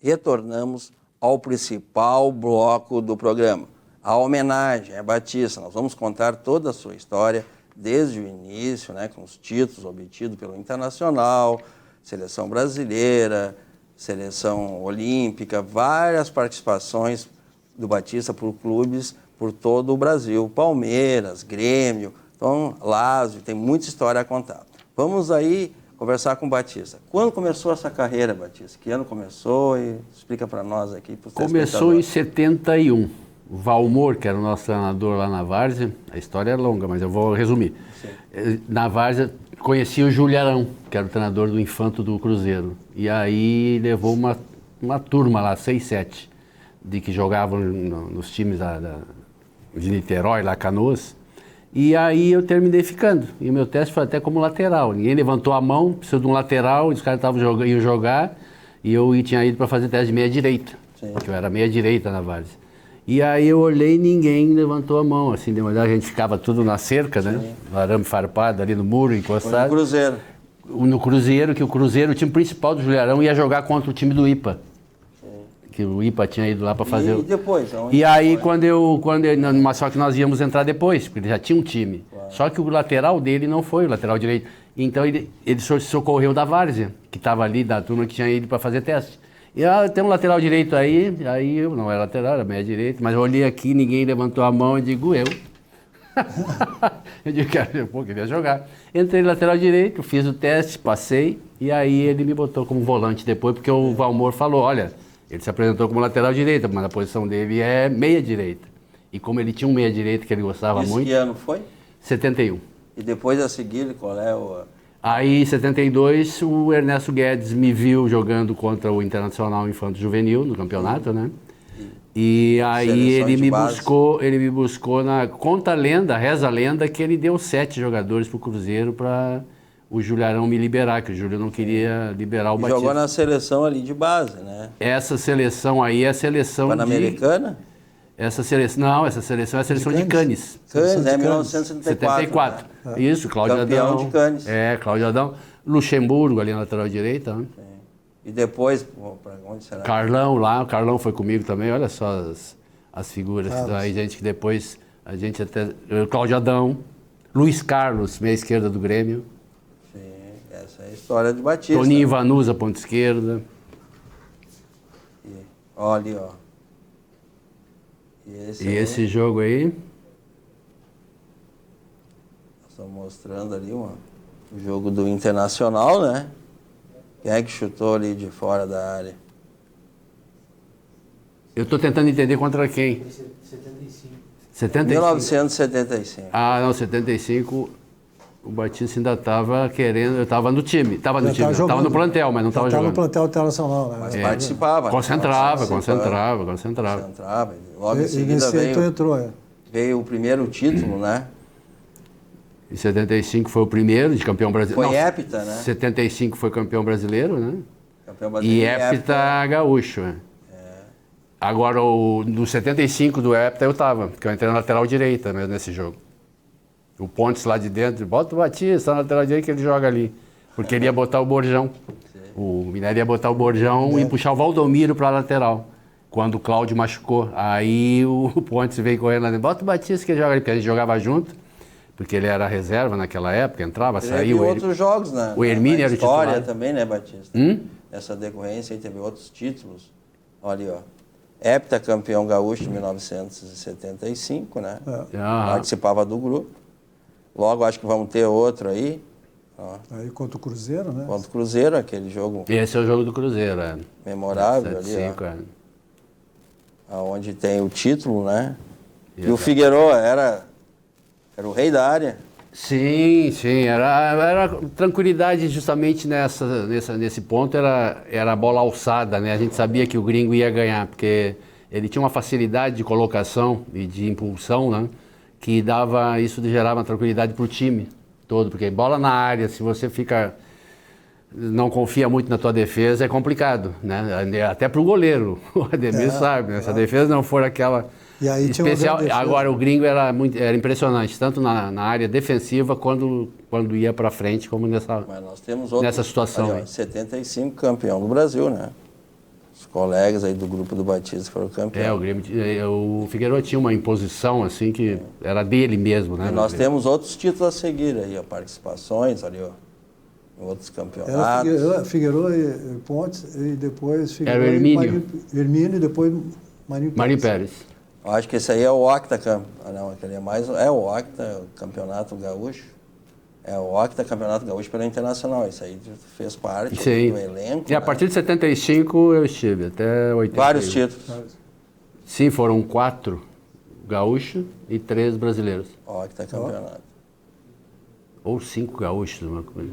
Retornamos ao principal bloco do programa, a homenagem a Batista. Nós vamos contar toda a sua história desde o início, né, com os títulos obtidos pelo Internacional, Seleção Brasileira, Seleção Olímpica, várias participações do Batista por clubes por todo o Brasil, Palmeiras, Grêmio, então, Lazio, tem muita história a contar. Vamos aí conversar com o Batista. Quando começou essa carreira, Batista? Que ano começou? E explica para nós aqui. Começou em 71. O Valmor, que era o nosso treinador lá na Várzea, a história é longa, mas eu vou resumir. Sim. Na Várzea, conheci o Juliarão, que era o treinador do Infanto do Cruzeiro. E aí levou uma turma lá, 6, 7, de que jogavam nos times de Niterói, lá Canoas. E aí eu terminei ficando. E o meu teste foi até como lateral. Ninguém levantou a mão, precisou de um lateral, os caras iam jogar, e eu tinha ido para fazer teste de meia-direita, que eu era meia-direita na Várzea. E aí eu olhei e ninguém levantou a mão, assim, de uma olhada, a gente ficava tudo na cerca, né? No arame farpado, ali no muro, encostado. Foi no Cruzeiro. No Cruzeiro, que o Cruzeiro, o time principal do Juliarão, ia jogar contra o time do IPA. Sim. Que o IPA tinha ido lá para fazer... E depois? E aí, mas só que nós íamos entrar depois, porque ele já tinha um time. Claro. Só que o lateral dele não foi o lateral direito. Então ele socorreu da Várzea, que estava ali, da turma que tinha ido para fazer teste. E tem um lateral direito aí eu não era lateral, era meia direita, mas eu olhei aqui, ninguém levantou a mão e digo, eu. Eu digo, queria jogar. Entrei no lateral direito, fiz o teste, passei, e aí ele me botou como volante depois, porque o Valmor falou, olha, ele se apresentou como lateral direita, mas a posição dele é meia direita. E como ele tinha um meia direita que ele gostava muito... Que ano foi? 71. E depois a seguir, qual é o... Aí, em 72, o Ernesto Guedes me viu jogando contra o Internacional Infanto Juvenil no campeonato, né? E aí ele me buscou conta a lenda, reza a lenda, que ele deu 7 jogadores pro Cruzeiro para o Juliarão me liberar, que o Júlio não queria liberar o Batista. Jogou na seleção ali de base, né? Essa seleção aí é a seleção Pan-Americana? Essa seleção é a seleção de Cannes. Cannes, 1974. Né? Isso, Cláudio Campeão Adão. de Cannes. Cláudio Adão. Luxemburgo, ali na lateral direita. Né? E depois, para onde será? Carlão lá, o Carlão foi comigo também, olha só as figuras. Aí gente que depois, a gente até... Cláudio Adão, Luiz Carlos, meia esquerda do Grêmio. Sim, essa é a história de Batista. Toninho Vanusa, ponta esquerda. Olha ali, ó. E esse jogo aí? Estamos mostrando ali o jogo do Internacional, né? Quem é que chutou ali de fora da área? Eu estou tentando entender contra quem. 75. 1975. Ah, não, 75. O Batista ainda estava querendo, eu estava no time. Estava no plantel, mas não estava jogando. Estava no plantel internacional, né? Mas participava. Concentrava. Logo em seguida entrou, veio o primeiro título, né? Em 75 foi o primeiro de campeão brasileiro. Foi hepta, né? 75 foi campeão brasileiro, né? Campeão brasileiro. E hepta gaúcho, né? Agora, no 75 do hepta eu estava, porque eu entrei na lateral direita mesmo nesse jogo. O Pontes lá de dentro, bota o Batista na lateral direita que ele joga ali. Porque ele ia botar o Borjão. Sim. O Minério ia botar o Borjão e puxar o Valdomiro para a lateral. Quando o Cláudio machucou. Aí o Pontes veio correndo lá dentro, bota o Batista que ele joga ali, porque a gente jogava junto. porque ele era reserva naquela época, entrava, Teve saía. outros jogos o Hermínio na era o história titular. também, né, Batista? Nessa decorrência aí teve outros títulos. Olha aí, ó. Heptacampeão gaúcho de 1975, né? Participava do grupo. Logo acho que vamos ter outro aí. Ó. Aí contra o Cruzeiro, né? Contra o Cruzeiro, aquele jogo Esse é o jogo do Cruzeiro, é. memorável 75, ali, é. ó. Onde tem o título, né? E o Figueroa era o rei da área. Sim, era tranquilidade justamente nesse ponto, era a bola alçada, né? A gente sabia que o gringo ia ganhar, porque ele tinha uma facilidade de colocação e de impulsão, né? Que gerava uma tranquilidade para o time todo, porque bola na área, se você não confia muito na tua defesa, é complicado, né? Até para o goleiro, o Ademir sabe, né? Se a defesa não for aquela... E aí especial. tinha Agora o gringo era impressionante, tanto na área defensiva quando ia para frente, como Mas nós temos nessa situação. Ali, ó, 75 campeão do Brasil, né? Os colegas aí do grupo do Batista foram campeões. O Figueiredo tinha uma imposição assim que era dele mesmo, né? E nós temos outros títulos a seguir aí, ó, participações ali, ó, em outros campeonatos. Era Figueiredo e Pontes e depois Era o Hermínio e depois Marinho Pérez. Eu acho que esse aí é o Octa, não, aquele é mais, é o Octa, o Campeonato Gaúcho. É o Octa Campeonato Gaúcho pelo Internacional. Isso aí fez parte do elenco. E a partir de 75 eu estive, até 80. Vários títulos. Sim, foram 4 gaúchos e 3 brasileiros. Octa Campeonato. Ou 5 gaúchos, uma coisa.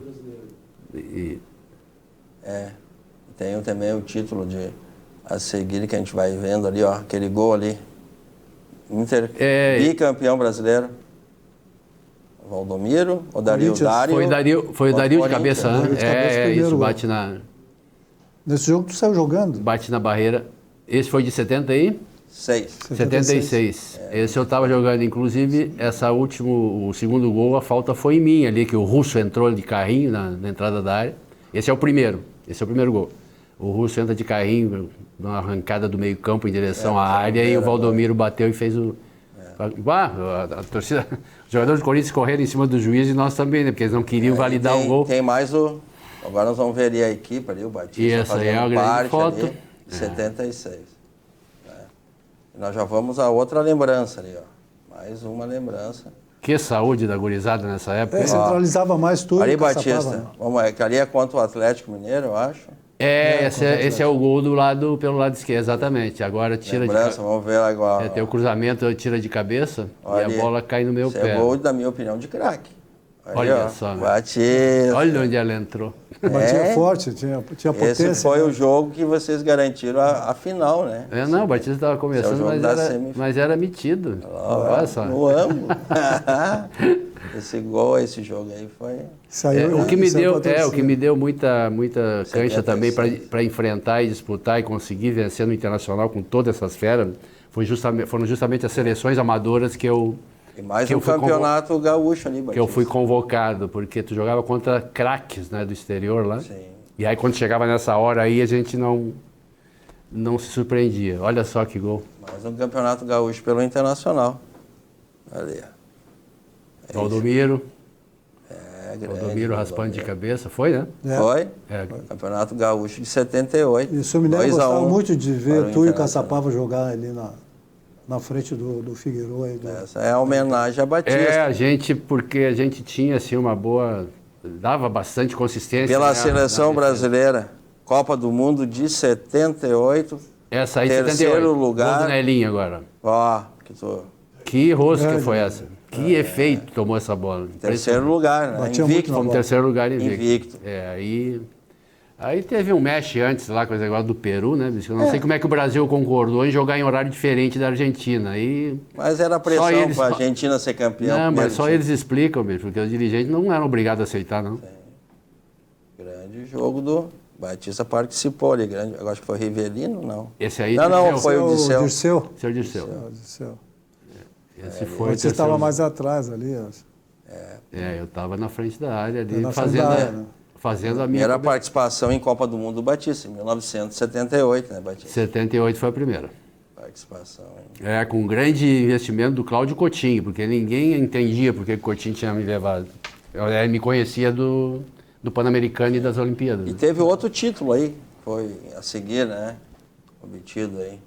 Tem também o título a seguir que a gente vai vendo ali, ó, aquele gol ali. Bicampeão brasileiro. Valdomiro ou Dário? Foi o Dario de cabeça, né? Isso, gol. bate na... Nesse jogo tu saiu jogando? Bate na barreira. Esse foi de 76. 76. Esse eu estava jogando, inclusive, o segundo gol, a falta foi em mim ali, que o Russo entrou de carrinho na entrada da área. Esse é o primeiro gol. O Russo entra de carrinho, numa arrancada do meio campo em direção à área, e o Valdomiro bateu e fez o... A torcida, os jogadores do Corinthians correram em cima do juiz e nós também, né? Porque eles não queriam validar o gol. Tem mais agora nós vamos ver ali a equipe ali, o Batista e essa é a grande foto. Ali, 76. E nós já vamos a outra lembrança ali, ó. Mais uma lembrança. Que saúde da gurizada nessa época. Centralizava mais tudo. Ali, Batista, ali é contra o Atlético Mineiro, eu acho. Esse é o gol pelo lado esquerdo, exatamente. Agora tira lembrança, vamos ver agora. Tem o cruzamento, tira de cabeça e a bola cai no meu pé. É gol, na minha opinião, de craque. Olha só. Batista. Olha onde ela entrou. Batia forte, tinha potência. Esse foi o jogo que vocês garantiram a final, né? Não, o Batista estava começando, mas era metido. Olha só. No ângulo. Esse jogo aí foi... o que me deu muita cancha também para enfrentar e disputar e conseguir vencer no Internacional com todas essas feras foram justamente as seleções amadoras que eu... E mais um campeonato gaúcho ali, Batista. Que eu fui convocado, porque tu jogava contra craques, né, do exterior lá. Sim. E aí quando chegava nessa hora aí a gente não se surpreendia. Olha só que gol. Mais um campeonato gaúcho pelo Internacional. Ali, ó. Valdomiro. Grande. Valdomiro raspando de cabeça, foi, né? Foi. Campeonato Gaúcho de 78. Isso eu me lembro, gostava muito de ver tu e o Caçapava jogar ali na frente do Figueiredo. Essa é a homenagem a Batista. Porque a gente tinha assim uma boa... Dava bastante consistência. Pela seleção brasileira, Copa do Mundo de 78. Essa aí, terceiro 78. lugar. Gol do Nelinho agora. Que rosca foi essa? Que efeito tomou essa bola. Terceiro lugar, né? Invicto. Fomos terceiro lugar invicto. Invicto. Aí teve um match antes lá, coisa igual do Peru, né? Eu não sei como é que o Brasil concordou em jogar em horário diferente da Argentina. Mas era pressão para a Argentina ser campeão. Não, mas só eles explicam, bicho, porque os dirigentes não eram obrigados a aceitar, não. Sim. Grande jogo do... Batista participou ali, grande. Eu acho que foi Rivelino, não. Esse aí... Não, foi o Dirceu. Seu Dirceu. Esse foi. Você estava mais atrás ali. Eu estava na frente da área ali, fazendo a minha... Primeira participação em Copa do Mundo do Batista, em 1978, né, Batista? 78 foi a primeira. participação. Hein? Com um grande investimento do Cláudio Coutinho, porque ninguém entendia porque o Coutinho tinha me levado. Ele me conhecia do Pan-Americano e das Olimpíadas. E teve outro título aí, foi a seguir, né? Obtido aí.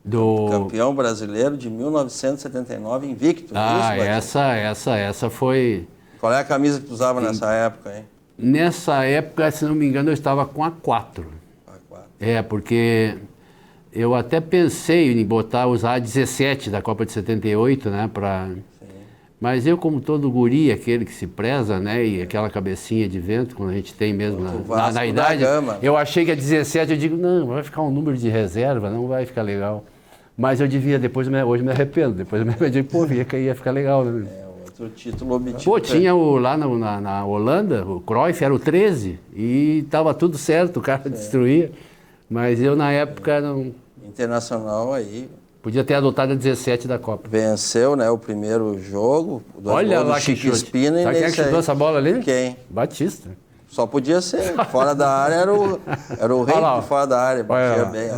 Do... Campeão brasileiro de 1979, invicto. Essa foi... Qual é a camisa que tu usava nessa época, hein? Nessa época, se não me engano, eu estava com a 4. Porque eu até pensei em usar a 17 da Copa de 78, né? Mas eu, como todo guri, aquele que se preza, né? E aquela cabecinha de vento, quando a gente tem mesmo na idade, eu achei que a 17, eu digo, não, vai ficar um número de reserva, não vai ficar legal. Mas eu devia, hoje me arrependo, depois eu digo, pô, ia ficar legal, né? Outro título obtido. Pô, tinha lá na Holanda, o Cruyff era o 13, e estava tudo certo, o cara destruía. Mas eu, na época, não... Internacional aí... Podia ter adotado a 17 da Copa. Venceu, né, o primeiro jogo. Olha lá que chute. Espina, sabe quem é que chutou essa bola ali? Quem? Batista. Só podia ser. Fora da área era o rei de fora da área. Batia bem.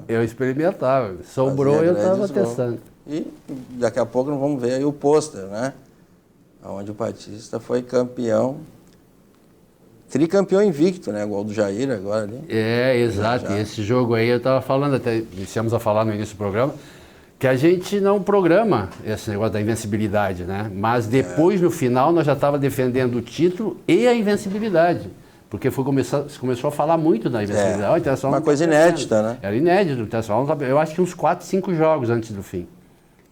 Eu experimentava. Sobrou e eu estava testando. E daqui a pouco nós vamos ver aí o pôster, né? Onde o Batista foi campeão. Tricampeão invicto, né? Igual do Jair agora ali. Exato. E esse jogo aí eu estava falando, até iniciamos a falar no início do programa, que a gente não programa esse negócio da invencibilidade, né? Mas depois, no final, nós já estávamos defendendo o título e a invencibilidade. Porque começou a falar muito da invencibilidade. Uma coisa inédita, né? Era inédito. Eu acho que uns 4, 5 jogos antes do fim.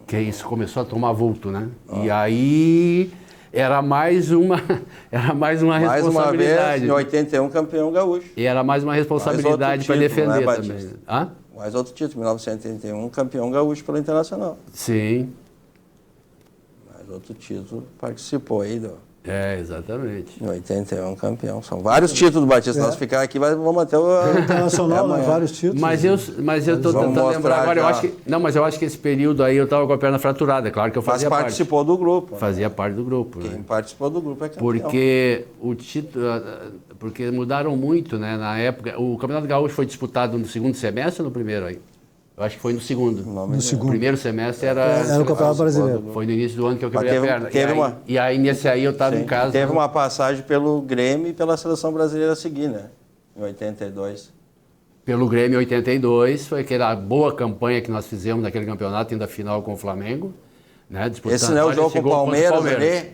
Que isso começou a tomar vulto, né? E aí... Era mais uma responsabilidade. Mais uma vez, em 81, campeão gaúcho. E era mais uma responsabilidade para defender também. Mais outro título, 1981, campeão gaúcho pelo Internacional. Sim. Mais outro título, participou aí exatamente. Em 81, campeão. São vários títulos do Batista. Nós ficar aqui, vamos até o Internacional, né? Vários títulos. Mas eu estou tentando lembrar agora. Mas eu acho que esse período aí eu estava com a perna fraturada. Claro que eu fazia parte. Mas participou do grupo. Fazia parte do grupo. Quem participou do grupo é campeão. Porque o título... Porque mudaram muito, né? Na época... O Campeonato Gaúcho foi disputado no segundo semestre ou no primeiro aí? Eu acho que foi no segundo. No primeiro semestre era o Campeonato Brasileiro. Foi no início do ano que eu quebrei a perna. E aí, nesse aí, eu estava em casa. Teve uma passagem pelo Grêmio e pela Seleção Brasileira a seguir, né? Em 82. Pelo Grêmio em 82, foi aquela boa campanha que nós fizemos naquele campeonato, indo à final com o Flamengo. Né? Esse não é o jogo com o Palmeiras ali?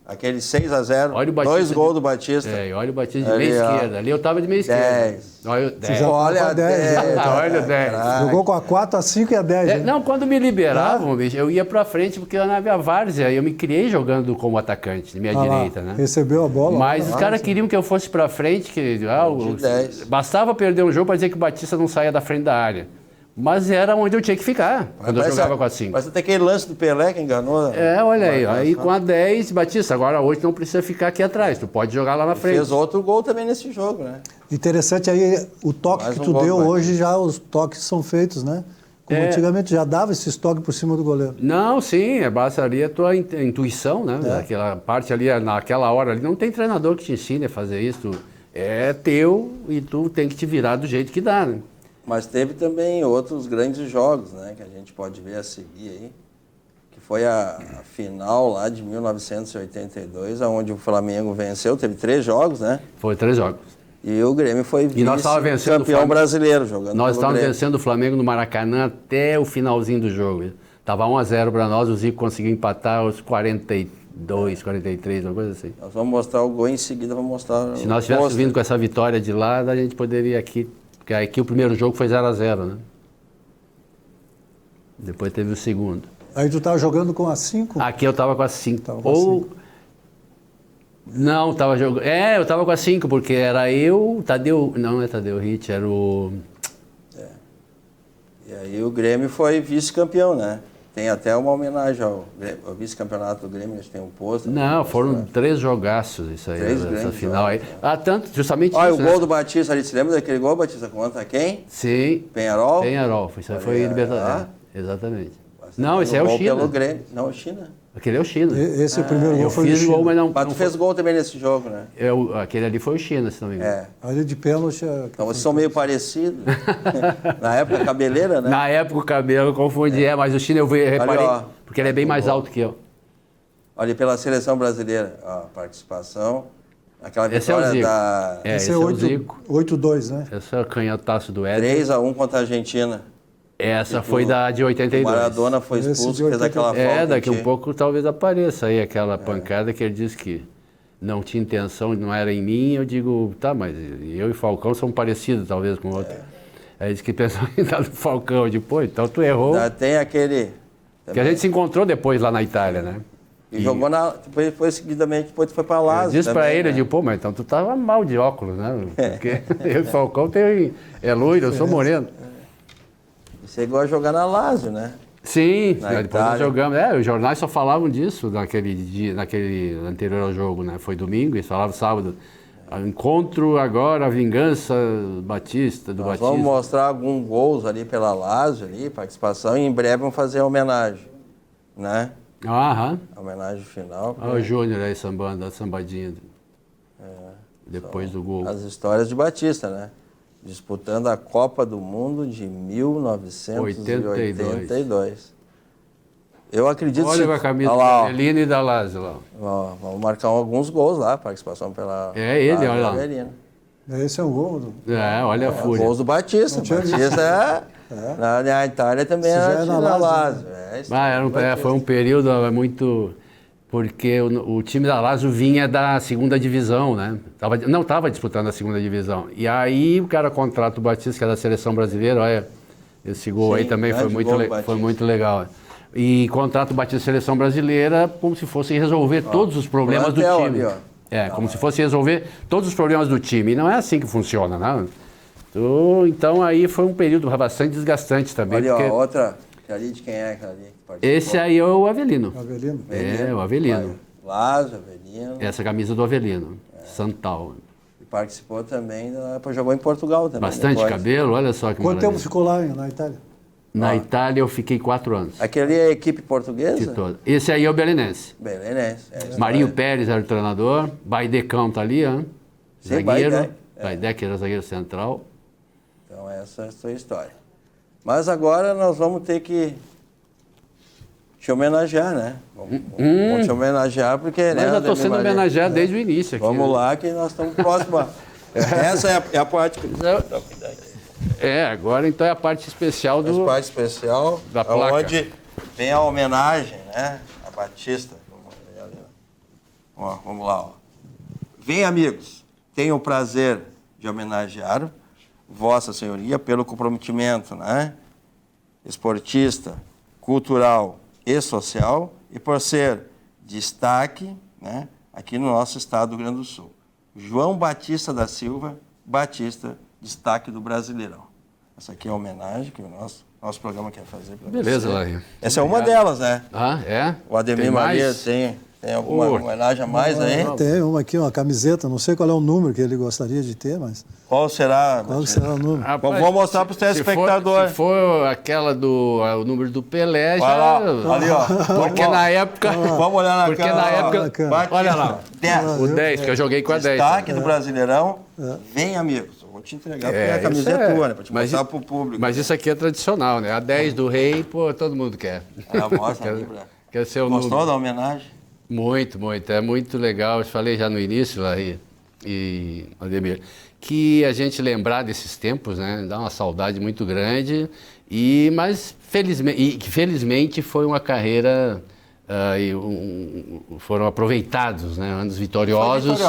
Aquele 6-0, 2 gols do Batista. Olha o Batista de meia esquerda. Ali eu estava de meia esquerda. 10. Olha a 10. Olha o 10. Jogou com a 4, a 5 e a 10. Não, quando me liberavam, bicho, eu ia pra frente porque eu na várzea. Eu me criei jogando como atacante, de minha direita, né? Recebeu a bola. Mas os caras queriam que eu fosse pra frente. Bastava perder um jogo para dizer que o Batista não saía da frente da área. Mas era onde eu tinha que ficar, quando eu jogava com a 5. Mas até aquele lance do Pelé que enganou. Olha aí. Aí com a 10, Batista, agora hoje não precisa ficar aqui atrás, tu pode jogar lá na frente. Fez outro gol também nesse jogo, né? Interessante aí, o toque que tu deu hoje, já os toques são feitos, né? Como antigamente já dava esses toques por cima do goleiro. Não, sim, basta ali a tua intuição, né? Aquela parte ali, naquela hora ali, não tem treinador que te ensine a fazer isso. É teu e tu tem que te virar do jeito que dá, né? Mas teve também outros grandes jogos, né, que a gente pode ver a seguir aí, que foi a final lá de 1982, onde o Flamengo venceu, teve 3 jogos, né? Foi 3 jogos. E o Grêmio foi vice-campeão brasileiro jogando. Nós estávamos vencendo o Flamengo no Maracanã até o finalzinho do jogo. Tava 1-0 para nós, o Zico conseguiu empatar aos 42, 43, uma coisa assim. Nós vamos mostrar o gol em seguida, vamos mostrar. Se nós tivéssemos vindo com essa vitória de lá, a gente poderia aqui. Porque aqui o primeiro jogo foi 0-0, né? Depois teve o segundo. Aí tu estava jogando com a 5? Aqui eu estava com a 5. Não, estava jogando... eu estava com a 5, porque era eu, Tadeu... Não é Tadeu Ritt, era o... E aí o Grêmio foi vice-campeão, né? Tem até uma homenagem ao vice-campeonato do Grêmio, eles têm um pôster. Não, foram 3 jogaços isso aí, essa final aí. Tanto, justamente isso. Olha, o gol né? do Batista ali, você lembra daquele gol, Batista? Contra quem? Sim. Penharol? Penharol, isso aí foi Libertadores. Exatamente. Não, esse é o China. Pelo Grêmio. Não, o China. Aquele é o China. Esse primeiro gol Eu foi do fiz o gol, China. mas não... Mas tu fez gol também nesse jogo, né? Aquele ali foi o China, se não me engano. É. Ali de pênalti... Então vocês são meio parecidos. Na época, cabeleira, né? Na época o cabelo eu confundi, mas o China eu reparei, ó. porque ele é bem mais alto que eu. Olha, pela seleção brasileira, ó, participação. Aquela Esse é o vitória Zico. da Esse é o Zico. 8-2, né? Esse é o canhotaço do Éder. 3-1 contra a Argentina. Essa foi da de 82. O Maradona foi Esse expulso, de fez aquela falta. Daqui em um ti. pouco talvez apareça aí aquela pancada que ele disse que não tinha intenção, não era em mim. Eu digo, tá, mas eu e Falcão somos parecidos talvez com o outro. Aí ele disse que pensou em dar no Falcão. Eu digo, pô, então tu errou. Ainda tem aquele... Que a gente se encontrou depois lá na Itália, né? E jogou na... Depois foi seguidamente, depois foi pra Eu Lazio disse pra também, ele, eu né? digo, pô, mas então tu tava mal de óculos, né? Porque eu e Falcão é loiro, eu sou moreno. Você chegou a jogar na Lazio, né? Sim, Na depois nós Itália. jogamos. Os jornais só falavam disso naquele dia, naquele anterior ao jogo, né? Foi domingo, eles falavam sábado. Encontro agora, a vingança Batista, do Nós Batista. vamos mostrar alguns gols ali pela Lazio, ali, participação, e em breve vamos fazer a homenagem, né? Aham. A homenagem final. Olha o Júnior aí sambando, a sambadinha. Depois do gol. As histórias de Batista, né? Disputando a Copa do Mundo de 1982. Eu acredito... Olha com a camisa Olha lá, da ó. Avelino e da Lázaro lá. Ó, vamos marcar alguns gols lá, participação pela... É ele, olha lá. Avelino. Esse é um gol. Olha a fúria. Gols do Batista. Batista na Itália também Esse já era é na na Lazio, Lazio. Foi um período muito... Porque o time da Lazio vinha da segunda divisão, né? Não estava disputando a segunda divisão. E aí o cara contrata o Batista, que é da seleção brasileira, olha, esse gol Sim, aí também foi grande gol do foi Batista. muito legal. E contrata o Batista seleção brasileira como se fosse resolver todos os problemas do plantel time. ali, ó. Como se fosse resolver todos os problemas do time. E não é assim que funciona, né? Então aí foi um período bastante desgastante também. Olha, porque ó, outra... Ali de quem é aquela ali? que participou? esse aí é o Avelino. Avelino. É, o Avelino. Lazio, Avelino. Essa camisa do Avelino, Santal. E participou também, jogou em Portugal também. Bastante depois. cabelo, olha só que Quanto maravilha. tempo ficou lá na Itália? Na Itália eu fiquei 4 anos. Aquele ali é a equipe portuguesa? de todo. Esse aí é o belenense. Belenense. Marinho Pérez era o treinador, Baidecão tá ali, ó, Sim, zagueiro. Baidé, Baidé, que era zagueiro central. Então essa é a sua história. Mas agora nós vamos ter que te homenagear, né? Vamos te homenagear porque... Mas né, já estou Ademir sendo Maria? homenageado desde o início aqui. Vamos né? lá que nós estamos próximos. Essa é a parte... Agora então é a parte especial A do... parte especial, Da placa. onde vem a homenagem, né? A Batista. Ó, vamos lá, ó. Vem, amigos, tenho o prazer de homenagear Vossa Senhoria pelo comprometimento, né? Esportista, cultural e social, e por ser destaque, né? Aqui no nosso estado do Rio Grande do Sul. João Batista da Silva, Batista, destaque do Brasileirão. Essa aqui é a homenagem que o nosso programa quer fazer para Beleza, você. Larry. Essa é uma delas, né? Ah, é? O Ademir Tem Maria mais? tem alguma Ô, homenagem a mais aí? Tem uma aqui, uma camiseta, não sei qual é o número que ele gostaria de ter, mas Qual será? qual será o número? Rapaz, Vou mostrar para os telespectadores. Se for aquela o número do Pelé, Olha lá, ali, ó. Porque na época... Vamos olhar na Porque câmera. na ó. época... Batista, Olha lá, 10. o 10, que eu joguei com a 10. Destaque do Brasileirão. Vem, amigos. Eu vou te entregar, porque a camisa isso é tua, né? Para te Mas mostrar i- para o público. Mas isso aqui é tradicional, né? A 10 do rei, pô, todo mundo quer. Mostra ali, Quer ser o Gostou número. da homenagem? Muito, muito. É muito legal. Eu falei já no início, lá e Ademir, que a gente lembrar desses tempos, né? Dá uma saudade muito grande. Mas felizmente foi uma carreira foram aproveitados, né? Anos vitoriosos.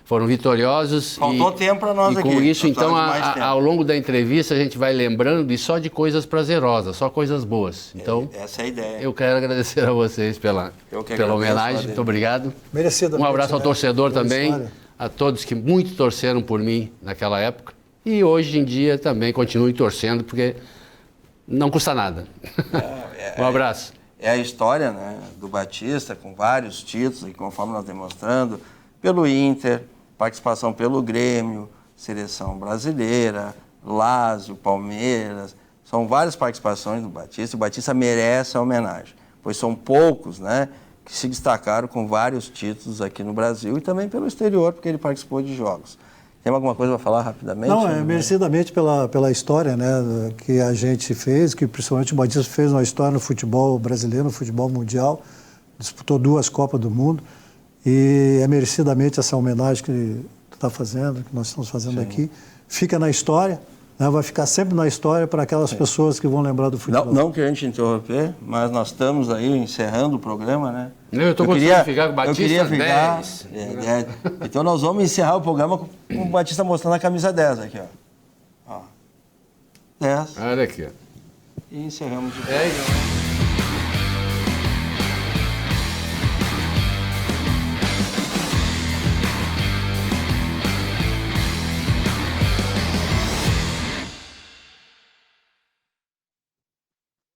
Foram vitoriosos. Faltou tempo para nós e aqui. com isso, Nós então, precisamos de mais tempo. ao longo da entrevista, a gente vai lembrando e só de coisas prazerosas, só coisas boas. Então, Essa é a ideia. eu quero agradecer a vocês pela Eu que pela agradeço, homenagem. Ademir. Muito obrigado. Merecidamente, Um abraço ao né? torcedor Pela também, história. a todos que muito torceram por mim naquela época. E hoje em dia também continuem torcendo, porque não custa nada. Um abraço. É a história, né, do Batista, com vários títulos, e conforme nós demonstrando, pelo Inter, participação pelo Grêmio, Seleção Brasileira, Lazio, Palmeiras. São várias participações do Batista. O Batista merece a homenagem, pois são poucos, né, que se destacaram com vários títulos aqui no Brasil e também pelo exterior, porque ele participou de jogos. Tem alguma coisa para falar rapidamente? Não, merecidamente pela história, né, que a gente fez, que principalmente o Batista fez uma história no futebol brasileiro, no futebol mundial, disputou 2 Copas do Mundo, e é merecidamente essa homenagem que tu está fazendo, que nós estamos fazendo aqui, fica na história, né, vai ficar sempre na história para aquelas pessoas que vão lembrar do futebol. Não querendo te interromper, mas nós estamos aí encerrando o programa, né? Eu estou conseguindo ficar com o Batista. Eu queria ficar... 10. Então nós vamos encerrar o programa com o Batista mostrando a camisa 10 aqui, ó. 10. Olha aqui. E encerramos o É, então.